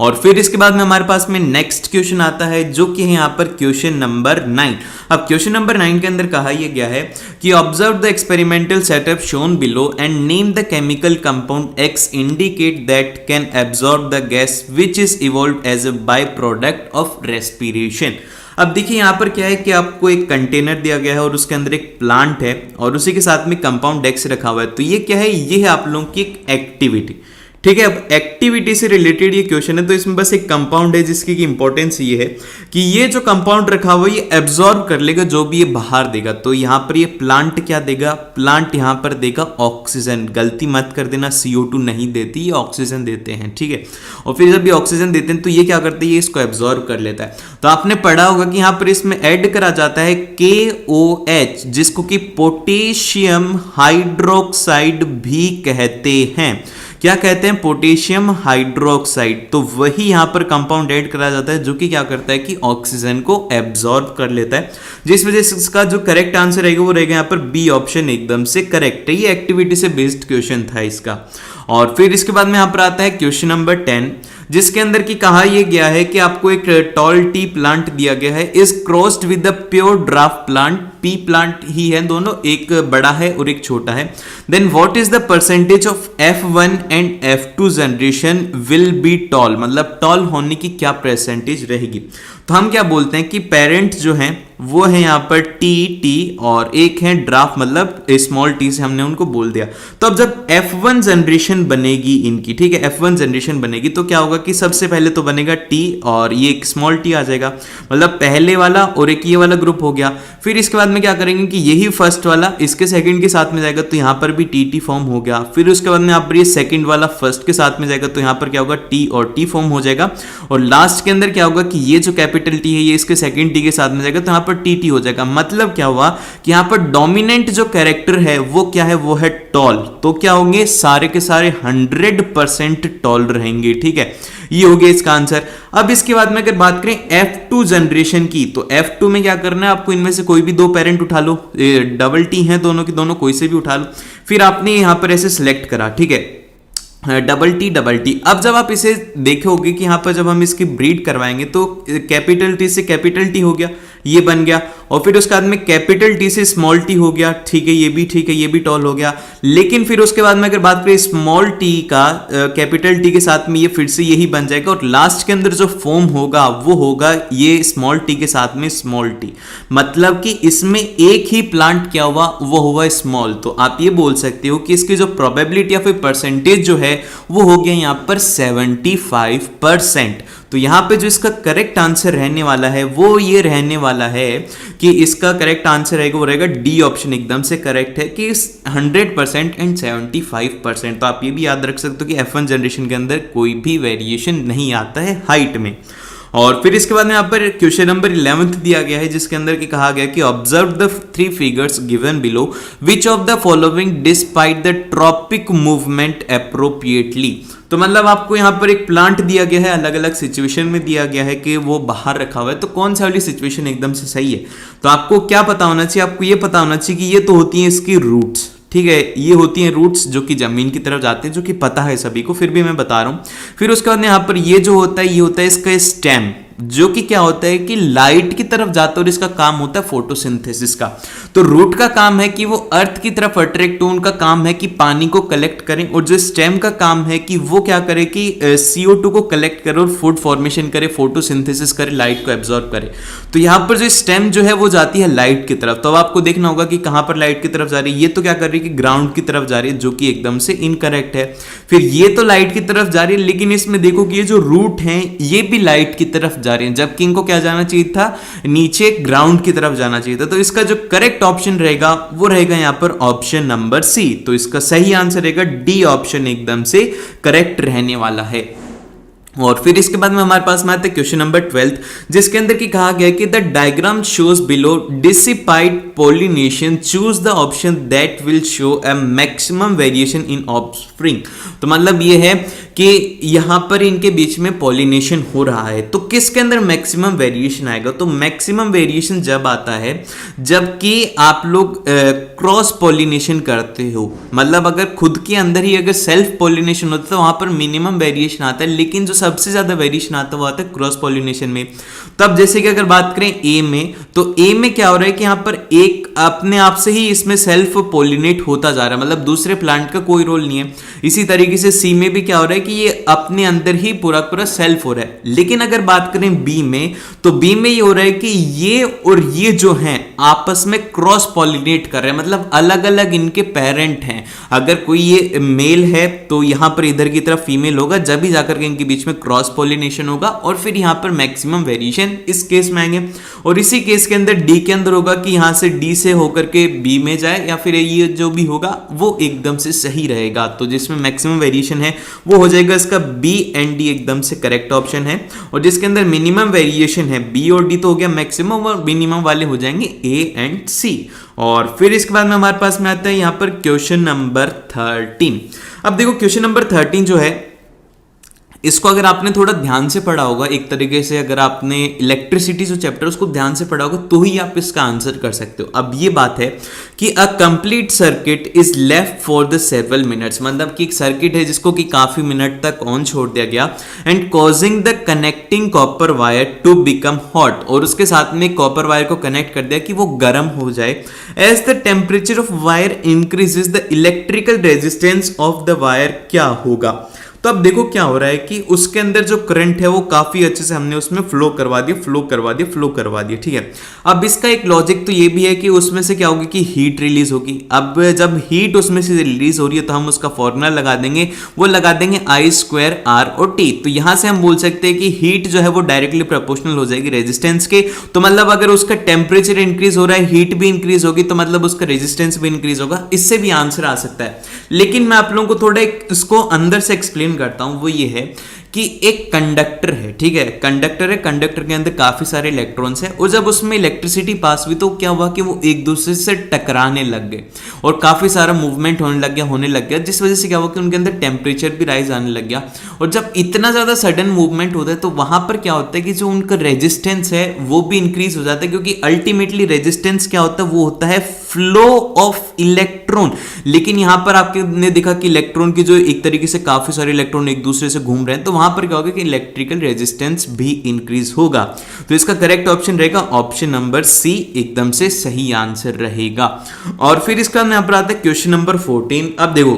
और फिर इसके बाद में हमारे पास में नेक्स्ट क्वेश्चन आता है जो कि है यहाँ पर क्वेश्चन नंबर 9। अब क्वेश्चन नंबर 9 के अंदर कहा यह गया है कि observe the experimental setup shown below and name the chemical compound X indicate that can absorb the gas which is evolve as a by product of respiration. अब देखिए यहाँ पर क्या है कि आपको एक कंटेनर दिया गया है और उसके अंदर एक प्लांट है और उसी के साथ में कंपाउंड X रखा हुआ है। तो ये क्या है, ये है आप लोगों की एक एक्टिविटी। ठीक है, अब एक्टिविटी से रिलेटेड ये क्वेश्चन है, तो इसमें बस एक कंपाउंड है जिसकी इंपॉर्टेंस ये है कि ये जो कंपाउंड रखा हुआ है ये एब्जॉर्ब कर लेगा जो भी ये बाहर देगा। तो यहां पर ये प्लांट क्या देगा, प्लांट यहां पर देगा ऑक्सीजन। गलती मत कर देना, CO2 नहीं देती, ये ऑक्सीजन देते हैं। ठीक है, और फिर जब ये ऑक्सीजन देते हैं तो ये क्या करते हैं, ये इसको एब्जॉर्ब कर लेता है। तो आपने पढ़ा होगा कि यहां पर इसमें ऐड करा जाता है KOH, जिसको कि पोटेशियम हाइड्रोक्साइड भी कहते हैं। क्या कहते हैं, पोटेशियम हाइड्रोक्साइड। तो वही यहां पर कंपाउंड ऐड करा जाता है जो कि क्या करता है कि ऑक्सीजन को एब्जॉर्ब कर लेता है, जिस वजह से इसका जो करेक्ट आंसर रहेगा वो रहेगा यहां पर बी ऑप्शन एकदम से करेक्ट है। ये एक्टिविटी से बेस्ड क्वेश्चन था इसका। और फिर इसके बाद में यहाँ पर आता है क्वेश्चन नंबर 10, जिसके अंदर की कहा यह गया है कि आपको एक टॉल टी प्लांट दिया गया है, is crossed with the pure dwarf plant, P plant ही है दोनों, एक बड़ा है और एक छोटा है। Then what is the percentage of F1 and F2 generation will be tall, मतलब टॉल होने की क्या परसेंटेज रहेगी। तो हम क्या बोलते हैं कि पेरेंट जो हैं वो है यहाँ पर टी और एक है ड्राफ्ट, मतलब स्मॉल टी से हमने उनको बोल दिया। तो अब जब F1 जनरेशन बनेगी इनकी, ठीक है, F1 जनरेशन बनेगी तो क्या होगा कि सबसे पहले तो बनेगा टी और ये एक स्मॉल टी आ जाएगा, मतलब पहले वाला और एक ये वाला ग्रुप हो गया। फिर इसके बाद में क्या करेंगे कि यही फर्स्ट वाला इसके सेकंड के साथ में जाएगा तो यहाँ पर भी टी फॉर्म हो गया। फिर उसके बाद में यहाँ पर ये सेकंड वाला फर्स्ट के साथ में जाएगा तो यहाँ पर क्या होगा टी और टी फॉर्म हो जाएगा। और लास्ट के अंदर क्या होगा कि ये जो कैपिटल टी है ये इसके सेकंड टी के साथ में जाएगा तो यहाँ पर टी हो जाएगा। मतलब क्या हुआ कि यहाँ पर डोमिनेंट जो कैरेक्टर है वो क्या है, वो है टॉल। तो क्या होंगे, सारे के सारे 100% टॉल रहेंगे, ठीक है, ये हो गया इसका आंसर। अब इसके बाद में अगर बात करें F2 जनरेशन की, तो F2 में क्या करना है आपको, इनमें से कोई भी दो पेरेंट उठा लो, डबल टी है दोनों की दोनों, कोई से भी उठा लो। फिर आपने यहां पर ऐसे सिलेक्ट करा, ठीक है, डबल टी। अब जब आप इसे देखोगे कि यहां पर जब हम इसकी ब्रीड करवाएंगे तो कैपिटल टी से कैपिटल टी हो गया, ये बन गया, और फिर उसके बाद में कैपिटल टी से स्मॉल टी हो गया, ठीक है, ये भी ठीक है, ये भी टॉल हो गया। लेकिन फिर उसके बाद में अगर बात करें स्मॉल टी का कैपिटल टी के साथ में, ये फिर से यही बन जाएगा और लास्ट के अंदर जो फॉर्म होगा वो होगा ये स्मॉल टी के साथ में स्मॉल टी, मतलब कि इसमें एक ही प्लांट क्या हुआ, वो हुआ स्मॉल। तो आप ये बोल सकते हो कि इसकी जो प्रोबेबिलिटी या फिर परसेंटेज जो है वो हो गया यहाँ पर 75%। तो यहाँ पे जो इसका करेक्ट आंसर रहने वाला है वो ये रहने वाला है कि इसका करेक्ट आंसर रहेगा वो रहेगा डी ऑप्शन, एकदम से करेक्ट है कि 100% एंड 75%। तो आप ये भी याद रख सकते हो कि F1 जनरेशन के अंदर कोई भी वेरिएशन नहीं आता है हाइट में। और फिर इसके बाद में यहाँ पर क्वेश्चन नंबर 11 दिया गया है, जिसके अंदर की कहा गया कि observe the 3 figures given below, which of the following despite the tropic movement appropriately. तो मतलब आपको यहाँ पर एक प्लांट दिया गया है, अलग अलग सिचुएशन में दिया गया है कि वो बाहर रखा हुआ है, तो कौन सा वाली सिचुएशन एकदम से सही है। तो आपको क्या पता होना चाहिए, आपको ये पता होना चाहिए कि ये तो होती है इसकी रूट्स, ठीक है, ये होती हैं रूट्स जो कि जमीन की तरफ जाते हैं, जो कि पता है सभी को, फिर भी मैं बता रहा हूं। फिर उसके बाद यहाँ पर ये जो होता है, ये होता है इसका स्टेम, जो कि क्या होता है कि लाइट की तरफ जाता है और इसका काम होता है फोटोसिंथेसिस का। तो रूट का काम है कि वो अर्थ की तरफ अट्रैक्ट हो, उनका काम है कि पानी को कलेक्ट करें, और जो स्टेम का काम है कि वो क्या करे कि CO2 को कलेक्ट करे और फूड फॉर्मेशन करे, फोटोसिंथेसिस करे, लाइट को एब्जॉर्ब करे। तो यहाँ पर जो स्टेम जो है वो जाती है लाइट की तरफ। तो अब आपको देखना होगा कि कहां पर लाइट की तरफ जा रही है, ये तो क्या कर रही है कि ग्राउंड की तरफ जा रही है, जो कि एकदम से इनकरेक्ट है। फिर ये तो लाइट की तरफ जा रही है, लेकिन इसमें देखो कि ये जो रूट है ये भी लाइट की तरफ जा रहे हैं, जबकि इनको क्या जाना चाहिए था, नीचे ग्राउंड की तरफ जाना चाहिए था। तो इसका जो करेक्ट ऑप्शन रहेगा वो रहेगा यहाँ पर ऑप्शन नंबर सी। तो इसका सही आंसर रहेगा डी ऑप्शन, एकदम से करेक्ट रहने वाला है। और फिर इसके बाद में हमारे पास में आता है क्वेश्चन नंबर 12, जिसके अंदर की कहा गया कि द डायग्राम शोज बिलो डिसिपाइड pollination, choose the option that will show a maximum variation in offspring. तो मतलब ये है कि यहां पर इनके बीच में पॉलिनेशन हो रहा है, तो किसके अंदर मैक्सिमम वेरिएशन आएगा। तो मैक्सिमम वेरिएशन जब आता है जबकि आप लोग क्रॉस पॉलिनेशन करते हो, मतलब अगर खुद के अंदर ही अगर सेल्फ पॉलिनेशन होता है तो वहां पर मिनिमम वेरिएशन आता है, लेकिन जो सबसे ज्यादा वेरिएशन आता है वो आता है क्रॉस पॉलिनेशन में। तब जैसे कि अगर बात करें ए में, तो ए में क्या हो रहा है कि यहां पर एक अपने आप से ही इसमें सेल्फ पॉलिनेट होता जा रहा है, मतलब दूसरे प्लांट का कोई रोल नहीं है। इसी तरीके से सी में भी क्या हो रहा है कि ये अपने अंदर ही पूरा पूरा सेल्फ हो रहा है। लेकिन अगर बात करें बी में, तो बी में ये हो रहा है कि ये और ये जो हैं आपस में क्रॉस पॉलिनेट कर रहे हैं, मतलब अलग अलग इनके पेरेंट हैं। अगर कोई ये मेल है तो यहां पर इधर की तरफ फीमेल होगा, जब भी जाकर के इनके बीच में क्रॉस पॉलिनेशन होगा और फिर यहां पर मैक्सिमम वेरिएशन इस केस में आएंगे। और इसी केस के अंदर डी के अंदर होगा कि यहां से डी से होकर के बी में जाए, या फिर ये जो भी होगा वो एकदम से सही रहेगा। तो जिसमें मैक्सिमम वेरिएशन है वो हो जाएगा इसका बी एंड डी, एकदम से करेक्ट ऑप्शन है। और जिसके अंदर मिनिमम वेरिएशन है बी और डी, तो हो गया मैक्सिमम, और मिनिमम वाले हो जाएंगे ए एंड सी। और फिर इसके बाद में हमारे पास में आता है यहां पर क्वेश्चन नंबर 13। अब देखो क्वेश्चन नंबर 13 जो है इसको अगर आपने थोड़ा ध्यान से पढ़ा होगा, एक तरीके से अगर आपने इलेक्ट्रिसिटी जो चैप्टर उसको ध्यान से पढ़ा होगा तो ही आप इसका आंसर कर सकते हो। अब ये बात है कि a complete circuit is left for the several minutes, मतलब कि एक सर्किट है जिसको कि काफी मिनट तक ऑन छोड़ दिया गया, and causing the connecting copper wire to become hot, और उसके साथ में कॉपर वायर को कनेक्ट कर दिया कि वो गर्म हो जाए। As the temperature of wire increases the electrical resistance of the wire क्या होगा। तो अब देखो क्या हो रहा है कि उसके अंदर जो करंट है वो काफी अच्छे से हमने उसमें फ्लो करवा दिया, ठीक है। अब इसका एक लॉजिक तो ये भी है कि उसमें से क्या होगी कि हीट रिलीज होगी। अब जब हीट उसमें से रिलीज हो रही है तो हम उसका फॉर्मूला लगा देंगे, वो लगा देंगे I² R और T। तो यहां से हम बोल सकते हैं कि हीट जो है वो डायरेक्टली प्रोपोर्शनल हो जाएगी रेजिस्टेंस के। तो मतलब अगर उसका टेम्परेचर इंक्रीज हो रहा है, हीट भी इंक्रीज होगी, तो मतलब उसका रेजिस्टेंस भी इंक्रीज होगा। इससे भी आंसर आ सकता है, लेकिन मैं आप लोगों को थोड़ा इसको अंदर से एक्सप्लेन करता हूं। वो ये है कि एक कंडक्टर है, ठीक है, कंडक्टर के अंदर काफी सारे इलेक्ट्रॉन्स हैं, और जब उसमें इलेक्ट्रिसिटी पास हुई तो क्या हुआ कि वो एक दूसरे से टकराने लग गए और काफी सारा मूवमेंट होने लग गया, जिस वजह से क्या हुआ कि उनके अंदर टेम्परेचर भी राइज आने लग गया। और जब इतना ज्यादा सडन मूवमेंट होता है तो वहां पर क्या होता है कि जो उनका रेजिस्टेंस है वो भी इंक्रीज हो जाता है, क्योंकि अल्टीमेटली रेजिस्टेंस क्या होता है, वो होता है फ्लो ऑफ इलेक्ट्रॉन। लेकिन यहां पर आपने देखा कि इलेक्ट्रॉन की जो एक तरीके से काफी सारे इलेक्ट्रॉन एक दूसरे से घूम रहे हैं, तो वहां पर क्या होगा कि इलेक्ट्रिकल रेजिस्टेंस भी इंक्रीज होगा। तो इसका करेक्ट ऑप्शन रहेगा ऑप्शन नंबर सी, एकदम से सही आंसर रहेगा। और फिर इसका यहां पर आता है क्वेश्चन नंबर 14। अब देखो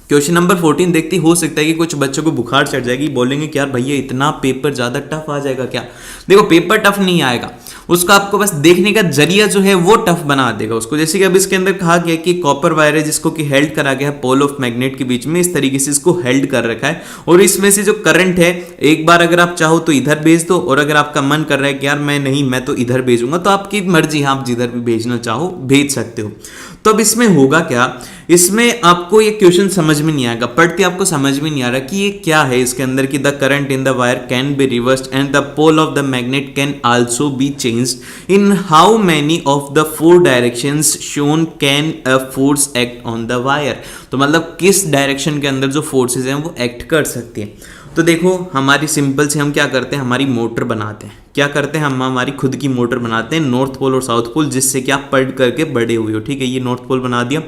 क्वेश्चन नंबर 14 देखते हो सकता है कि कुछ बच्चों को बुखार चढ़ जाएगी, बोलेंगे कि यार भैया इतना पेपर ज्यादा टफ आ जाएगा क्या। देखो पेपर टफ नहीं आएगा, उसका आपको बस देखने का जरिया जो है वो टफ बना देगा उसको। जैसे कि अब इसके अंदर कहा गया कि कॉपर वायर है जिसको कि हेल्ड करा गया है पोल ऑफ मैग्नेट के बीच में, इस तरीके से इसको हेल्ड कर रखा है, और इसमें से जो करंट है एक बार अगर आप चाहो तो इधर भेज दो, और अगर आपका मन कर रहा है कि यार मैं तो इधर भेजूंगा, तो आपकी मर्जी, आप जिधर भी भेजना चाहो भेज सकते हो। तो अब इसमें होगा क्या, इसमें आपको ये क्वेश्चन समझ में नहीं आएगा, पढ़ते आपको समझ में नहीं आ रहा कि ये क्या है इसके अंदर, कि the current in the wire can be reversed and the pole of the magnet can also be changed in how many of the 4 directions shown can a force act on the wire. तो मतलब किस direction के अंदर जो forces हैं वो act कर सकती हैं। तो देखो हमारी सिंपल से हम क्या करते हैं, हमारी मोटर बनाते हैं, क्या करते हैं हम हमारी खुद की मोटर बनाते हैं, नॉर्थ पोल और साउथ पोल, जिससे कि आप पढ़ करके बड़े हुए हो, ठीक है। ये नॉर्थ पोल बना दिया,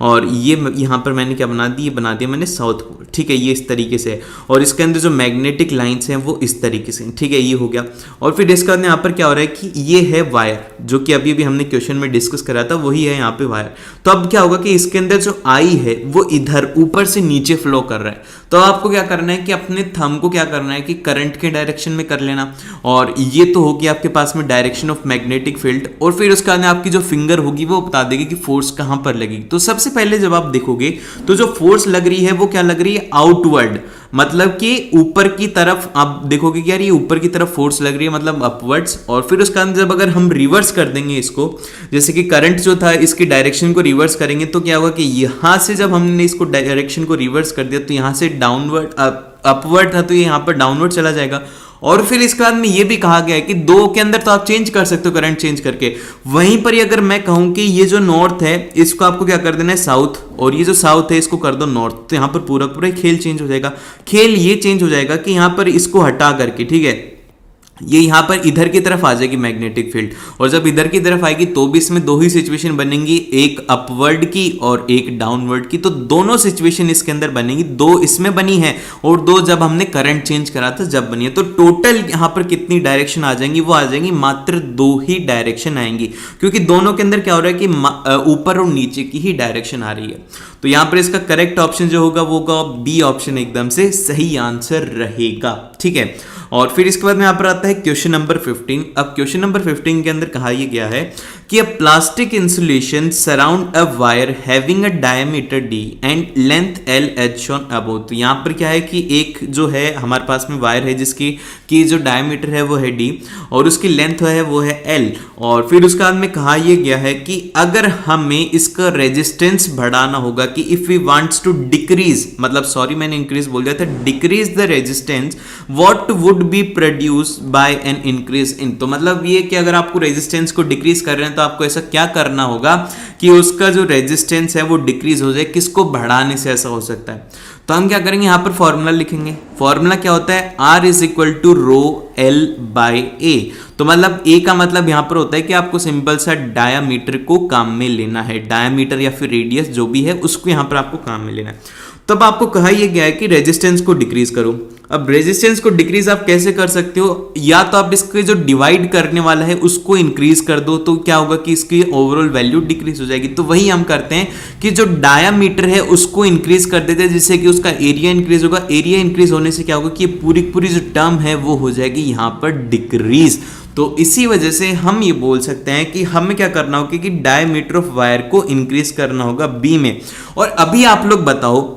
और ये यहाँ पर मैंने क्या बना दी, ये बना दिया मैंने साउथ पोल, ठीक है, ये इस तरीके से है। और इसके अंदर जो मैग्नेटिक लाइंस हैं वो इस तरीके से, ठीक है, ये हो गया। और फिर इसके बाद यहाँ पर क्या हो रहा है कि ये है वायर, जो कि अभी भी हमने क्वेश्चन में डिस्कस करा था, वही है यहाँ पे वायर। तो अब क्या होगा कि इसके अंदर जो आई है वो इधर ऊपर से नीचे फ्लो कर रहा है। तो आपको क्या करना है कि अपने थंब को क्या करना है कि करंट के डायरेक्शन में कर लेना, और ये तो होगी आपके पास में डायरेक्शन ऑफ मैग्नेटिक फील्ड, और फिर उसके बाद आपकी जो फिंगर होगी वो बता देगी कि फोर्स कहां पर लगेगी। तो सबसे पहले जब आप देखोगे तो जो फोर्स लग रही है वो क्या लग रही है, आउटवर्ड, मतलब कि ऊपर की तरफ। आप देखोगे कि यार ये ऊपर की तरफ फोर्स लग रही है, मतलब अपवर्ड्स। और फिर उसका जब अगर हम रिवर्स कर देंगे इसको, जैसे कि करंट जो था इसकी डायरेक्शन को रिवर्स करेंगे, तो क्या होगा कि यहां से जब हमने इसको डायरेक्शन को रिवर्स कर दिया तो यहां से डाउनवर्ड अपवर्ड था तो ये यहां पर डाउनवर्ड चला जाएगा। और फिर इसके बाद में ये भी कहा गया है कि 2 के अंदर तो आप चेंज कर सकते हो करंट चेंज करके, वहीं पर ही अगर मैं कहूं कि ये जो नॉर्थ है इसको आपको क्या कर देना है साउथ, और ये जो साउथ है इसको कर दो नॉर्थ, तो यहां पर पूरा पूरा खेल चेंज हो जाएगा। खेल ये चेंज हो जाएगा कि यहां पर इसको हटा करके, ठीक है, ये यहां पर इधर की तरफ आ जाएगी मैग्नेटिक फील्ड, और जब इधर की तरफ आएगी तो भी इसमें 2 ही सिचुएशन बनेंगी, एक अपवर्ड की और एक डाउनवर्ड की। तो दोनों सिचुएशन इसके अंदर बनेंगी, 2 इसमें बनी है और 2 जब हमने करंट चेंज करा था जब बनी है। तो टोटल यहां पर कितनी डायरेक्शन आ जाएंगी, वो आ जाएंगी मात्र 2 ही डायरेक्शन आएंगी, क्योंकि दोनों के अंदर क्या हो रहा है कि ऊपर और नीचे की ही डायरेक्शन आ रही है। तो यहां पर इसका करेक्ट ऑप्शन जो होगा वो बी ऑप्शन एकदम से सही आंसर रहेगा, ठीक है। और फिर इसके बाद में यहाँ पर आता है क्वेश्चन नंबर 15। अब क्वेश्चन नंबर 15 के अंदर कहा यह गया है कि a plastic insulation surround a wire having a diameter d and length l as shown above. तो यहाँ पर क्या है कि एक जो है हमारे पास में वायर है जिसकी की जो डायमीटर है वो है d और उसकी लेंथ है वो है l। और फिर उसके बाद में कहा यह गया है कि अगर हमें इसका रेजिस्टेंस बढ़ाना होगा कि if we wants to decrease, मतलब सॉरी मैंने इंक्रीज बोल दिया था, decrease the resistance what would be produce by an increase in. तो मतलब ये कि अगर आपको रेजिस्टेंस को डिक्रीज कर रहे हैं तो आपको ऐसा क्या करना होगा कि उसका जो रेजिस्टेंस है वो डिक्रीज हो जाए, किसको बढ़ाने से ऐसा हो सकता है। तो हम क्या करेंगे, यहाँ पर फॉर्मूला लिखेंगे। फॉर्मूला क्या होता है, R is equal to rho L by A. तो मतलब A का मतलब यहाँ पर होता है कि आपको सिंपल सा डायामीटर को काम में लेना है, डायामीटर या फिर रेडियस जो भी है उसको यहाँ पर आपको काम में लेना है। तब आपको कहा यह गया है कि रेजिस्टेंस को डिक्रीज करो। अब रेजिस्टेंस को डिक्रीज आप कैसे कर सकते हो, या तो आप इसके जो डिवाइड करने वाला है उसको इंक्रीज कर दो, तो क्या होगा कि इसकी ओवरऑल वैल्यू डिक्रीज हो जाएगी। तो वही हम करते हैं कि जो डायामीटर है उसको इंक्रीज कर देते हैं, जिससे कि उसका एरिया इंक्रीज होगा। एरिया इंक्रीज होने से क्या होगा कि पूरी पूरी जो टर्म है वो हो जाएगी यहाँ पर डिक्रीज। तो इसी वजह से हम ये बोल सकते हैं कि हमें क्या करना होगा कि डायमीटर ऑफ वायर को इंक्रीज करना होगा बी में। और अभी आप लोग बताओ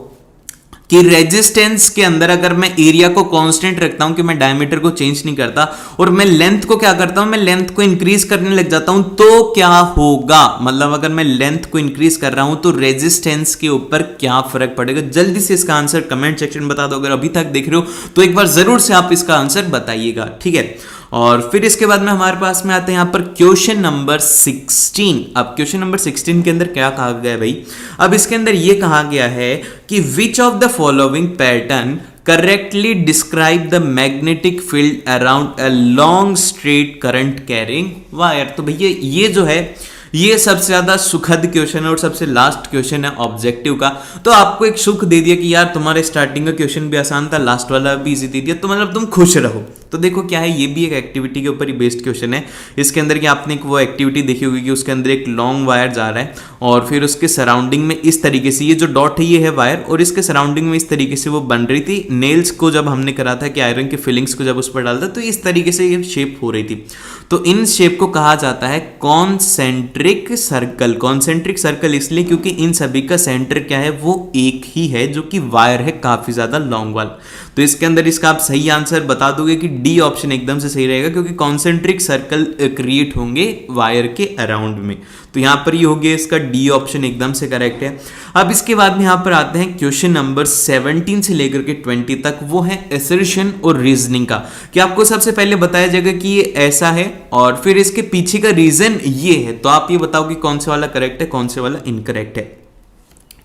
कि रेजिस्टेंस के अंदर अगर मैं एरिया को कांस्टेंट रखता हूं, कि मैं डायमीटर को चेंज नहीं करता, और मैं लेंथ को क्या करता हूं, मैं लेंथ को इंक्रीज करने लग जाता हूं, तो क्या होगा, मतलब अगर मैं लेंथ को इंक्रीज कर रहा हूं तो रेजिस्टेंस के ऊपर क्या फर्क पड़ेगा। जल्दी से इसका आंसर कमेंट सेक्शन में बता दो। अगर अभी तक देख रहे हो तो एक बार जरूर से आप इसका आंसर बताइएगा, ठीक है। और फिर इसके बाद में हमारे पास में आते हैं यहाँ पर क्वेश्चन नंबर 16। अब क्वेश्चन नंबर 16 के अंदर क्या कहा गया है भाई, अब इसके अंदर ये कहा गया है कि विच of the following pattern correctly describe the magnetic field around a long straight current carrying wire. तो भैया ये जो है ये सबसे ज्यादा सुखद क्वेश्चन है और सबसे लास्ट क्वेश्चन है ऑब्जेक्टिव का। तो आपको एक सुख दे दिया कि यार तुम्हारे स्टार्टिंग का क्वेश्चन भी आसान था, लास्ट वाला भी इजी दे दिया, तो मतलब तुम खुश रहो। तो देखो क्या है, ये भी एक एक्टिविटी के ऊपर ही बेस्ड क्वेश्चन है। इसके अंदर कि आपने वो एक्टिविटी देखी होगी कि उसके अंदर एक लॉन्ग वायर जा रहा है और फिर उसके सराउंडिंग में इस तरीके से ये जो डॉट है ये है वायर, और इसके सराउंडिंग में इस तरीके से वो बन रही थी। नेल्स को जब हमने करा था कि आयरन के फिलिंग्स को जब उस पर डालता तो इस तरीके से ये शेप हो रही थी। तो इन शेप को कहा जाता है कॉन्सेंट्रिक सर्कल। कॉन्सेंट्रिक सर्कल इसलिए क्योंकि इन सभी का सेंटर क्या है, वो एक ही है, जो कि वायर है काफी ज्यादा लॉन्ग वाला। तो इसके अंदर इसका आप सही आंसर बता दोगे कि डी ऑप्शन एकदम से सही रहेगा, क्योंकि कॉन्सेंट्रिक सर्कल क्रिएट होंगे वायर के अराउंड में। तो यहां पर ये हो गया, इसका डी ऑप्शन एकदम से करेक्ट है। अब इसके बाद में यहां पर आते हैं क्वेश्चन नंबर 17 से लेकर के 20 तक, वो है असर्शन और रीजनिंग का। कि आपको सबसे पहले बताया जाएगा कि ये ऐसा है और फिर इसके पीछे का रीजन ये है। तो आप ये बताओ कि कौन से वाला करेक्ट है, कौन से वाला इनकरेक्ट है।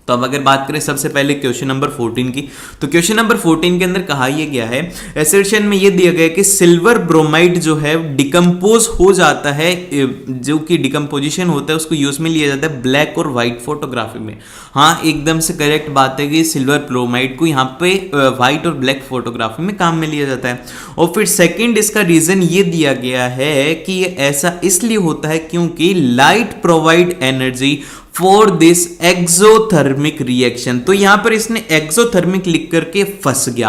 तो अब अगर बात करें सबसे पहले क्वेश्चन नंबर 14 की, तो क्वेश्चन नंबर 14 के अंदर कहा यह गया है, असर्शन में यह दिया गया है कि सिल्वर ब्रोमाइड जो है डिकम्पोज हो जाता है, जो कि डिकम्पोजिशन होता है उसको यूज में लिया जाता है ब्लैक और व्हाइट फोटोग्राफी में। हाँ, एकदम से करेक्ट बात है कि सिल्वर ब्रोमाइड को यहाँ पे व्हाइट और ब्लैक फोटोग्राफी में काम में लिया जाता है। और फिर सेकेंड इसका रीजन ये दिया गया है कि ये ऐसा इसलिए होता है क्योंकि light provide energy for this exothermic reaction. तो यहां पर इसने एक्सोथर्मिक लिख करके फंस गया।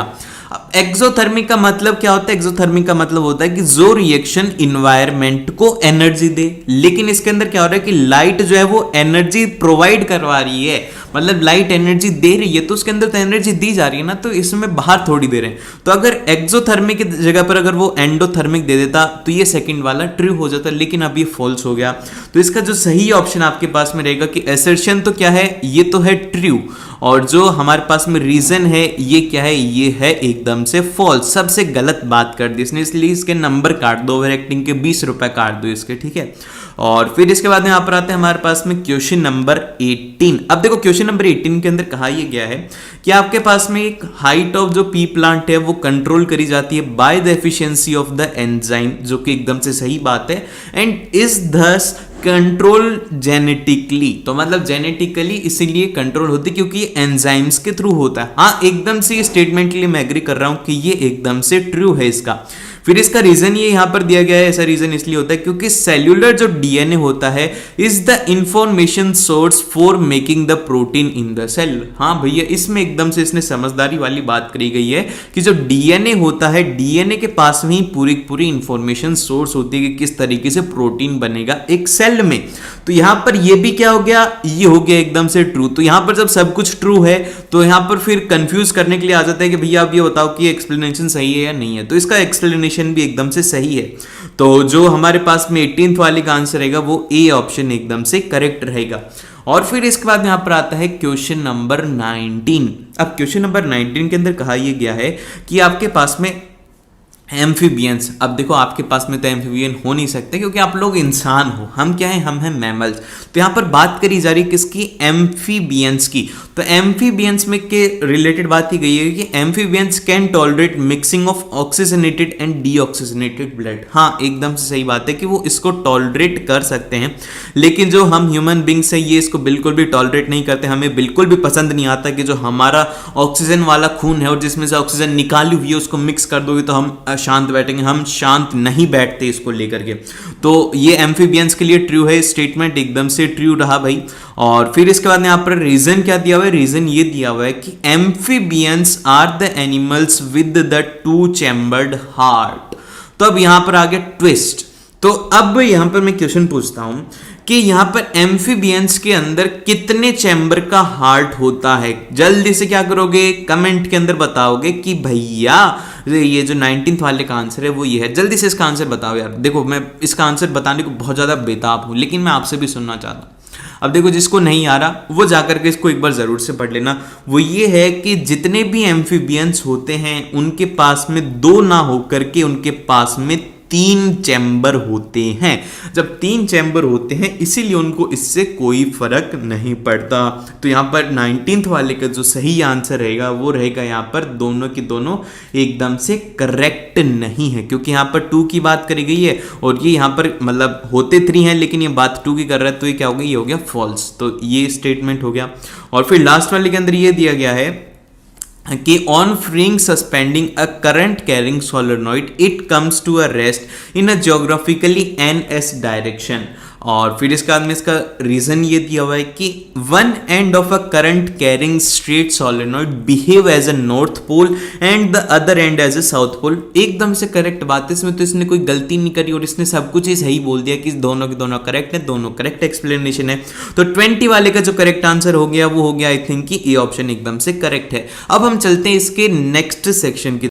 अब एक्सोथर्मिक का मतलब क्या होता है, एक्सोथर्मिक का मतलब होता है कि जो रिएक्शन इन्वायरमेंट को एनर्जी दे, लेकिन इसके अंदर क्या हो रहा है कि लाइट जो है वो एनर्जी प्रोवाइड करवा रही है, मतलब लाइट एनर्जी दे रही है, तो उसके अंदर तो एनर्जी दी जा रही है ना, तो इसमें बाहर थोड़ी दे रहे हैं। तो अगर एक्सोथर्मिक की जगह पर अगर वो एंडोथर्मिक दे देता तो ये सेकंड वाला ट्रू हो जाता, लेकिन अब ये फॉल्स हो गया। तो इसका जो सही ऑप्शन आपके पास में रहेगा कि असर्शन तो क्या है, ये तो है ट्रू, और जो हमारे पास में रीजन है ये क्या है, ये है एकदम से फॉल्स। सबसे गलत बात कर दी इसने, इसलिए इसके नंबर काट दो, ओवर एक्टिंग के 20 रुपए काट दो इसके, ठीक है। और फिर इसके बाद में यहाँ पर आते हैं हमारे पास में क्वेश्चन नंबर 18। अब देखो क्वेश्चन नंबर 18 के अंदर कहा यह गया है कि आपके पास में एक हाइट ऑफ जो पी प्लांट है वो कंट्रोल करी जाती है by the efficiency of the enzyme, जो कि एकदम से सही बात है, and is thus control genetically. तो मतलब जेनेटिकली इसीलिए कंट्रोल होती क्योंकि ये एंजाइम्स के थ्रू होता है। हाँ, एकदम से ये स्टेटमेंट के लिए मैं एग्री कर रहा हूं कि ये एकदम से ट्रू है इसका। फिर इसका रीजन ये यहां पर दिया गया है, ऐसा रीजन इसलिए होता है क्योंकि सेल्यूलर जो डीएनए होता है is the information source for making the protein in the cell. हाँ भैया, इसमें एकदम से इसने समझदारी वाली बात करी गई है कि जो डीएनए होता है, डीएनए के पास में ही पूरी इंफॉर्मेशन सोर्स होती है कि किस तरीके से प्रोटीन बनेगा एक सेल में। तो यहां पर ये भी क्या हो गया, ये हो गया एकदम से ट्रू। तो यहां पर जब सब कुछ ट्रू है तो यहां पर फिर कंफ्यूज करने के लिए आ जाता है कि भैया आप ये बताओ कि एक्सप्लेनेशन सही है या नहीं है। तो इसका एक्सप्लेनेशन भी एकदम से सही है। तो जो हमारे पास में 18th वाले का आंसर रहेगा वो ए ऑप्शन एकदम से करेक्ट रहेगा। और फिर इसके बाद यहां पर आता है क्वेश्चन नंबर 19। अब क्वेश्चन नंबर 19 के अंदर कहा यह गया है कि आपके पास में एम्फीबियंस, अब देखो आपके पास में तो एम्फीबियन हो नहीं सकते क्योंकि आप लोग इंसान हो, हम क्या है, हम हैं मैमल्स। तो यहाँ पर बात करी जा रही है किसकी, एम्फीबियंस की। तो एम्फीबियंस में के रिलेटेड बात की गई है कि amphibians can tolerate mixing of oxygenated and deoxygenated blood. हाँ, एकदम से सही बात है कि वो इसको टॉलरेट कर सकते हैं, लेकिन जो हम ह्यूमन बींग्स है ये इसको बिल्कुल भी टॉलरेट नहीं करते। हमें बिल्कुल भी पसंद नहीं आता कि जो हमारा ऑक्सीजन वाला खून है और जिसमें से ऑक्सीजन निकाली हुई है उसको मिक्स कर दोगे तो हम शांत बैठेंगे, हम शांत नहीं बैठते इसको लेकर के। तो ये एम्फीबियंस के लिए ट्रू है, स्टेटमेंट एकदम से ट्रू रहा भाई। और फिर इसके बाद यहाँ पर रीजन क्या दिया हुआ है, रीजन ये दिया हुआ है कि amphibians are the animals with the 2 chambered heart. तो अब यहां पर आ गया ट्विस्ट। तो अब यहां पर मैं क्वेश्चन पूछता हूं कि यहां पर एम्फीबियंस के अंदर कितने चैम्बर का हार्ट होता है। जल्दी से क्या करोगे, कमेंट के अंदर बताओगे कि भैया ये जो 19th वाले का आंसर है वो ये है। जल्दी से इसका आंसर बताओ यार। देखो मैं इसका आंसर बताने को बहुत ज्यादा बेताब हूं, लेकिन मैं आपसे भी सुनना चाहता हूं। अब देखो जिसको नहीं आ रहा वो जाकर के इसको एक बार जरूर से पढ़ लेना। वो ये है कि जितने भी एम्फीबियंस होते हैं उनके पास में 2 ना होकर के उनके पास में 3 चैम्बर होते हैं। जब 3 चैम्बर होते हैं इसीलिए उनको इससे कोई फर्क नहीं पड़ता। तो यहाँ पर 19th वाले का जो सही आंसर रहेगा वो रहेगा यहाँ पर दोनों की दोनों एकदम से करेक्ट नहीं है, क्योंकि यहाँ पर 2 की बात करी गई है और ये यहाँ पर मतलब होते 3 हैं लेकिन ये बात 2 की कर रहा है, तो ये क्या हो गया, ये हो गया फॉल्स। तो ये स्टेटमेंट हो गया। और फिर लास्ट वाले के अंदर ये दिया गया है कि on freely suspending a current carrying solenoid it comes to a rest in a geographically NS direction. और फिर इसके बाद में इसका रीजन ये दिया हुआ है कि one end of a current carrying straight solenoid behave as a north pole and the other end as a south pole. एकदम से करेक्ट बात है, इसमें तो इसने कोई गलती नहीं करी और इसने सब कुछ ही सही बोल दिया कि दोनों के दोनों करेक्ट है, दोनों करेक्ट एक्सप्लेनेशन है। तो 20 वाले का जो करेक्ट आंसर हो गया वो हो गया आई थिंक कि ए ऑप्शन एकदम से करेक्ट है। अब हम चलते हैं इसके नेक्स्ट सेक्शन की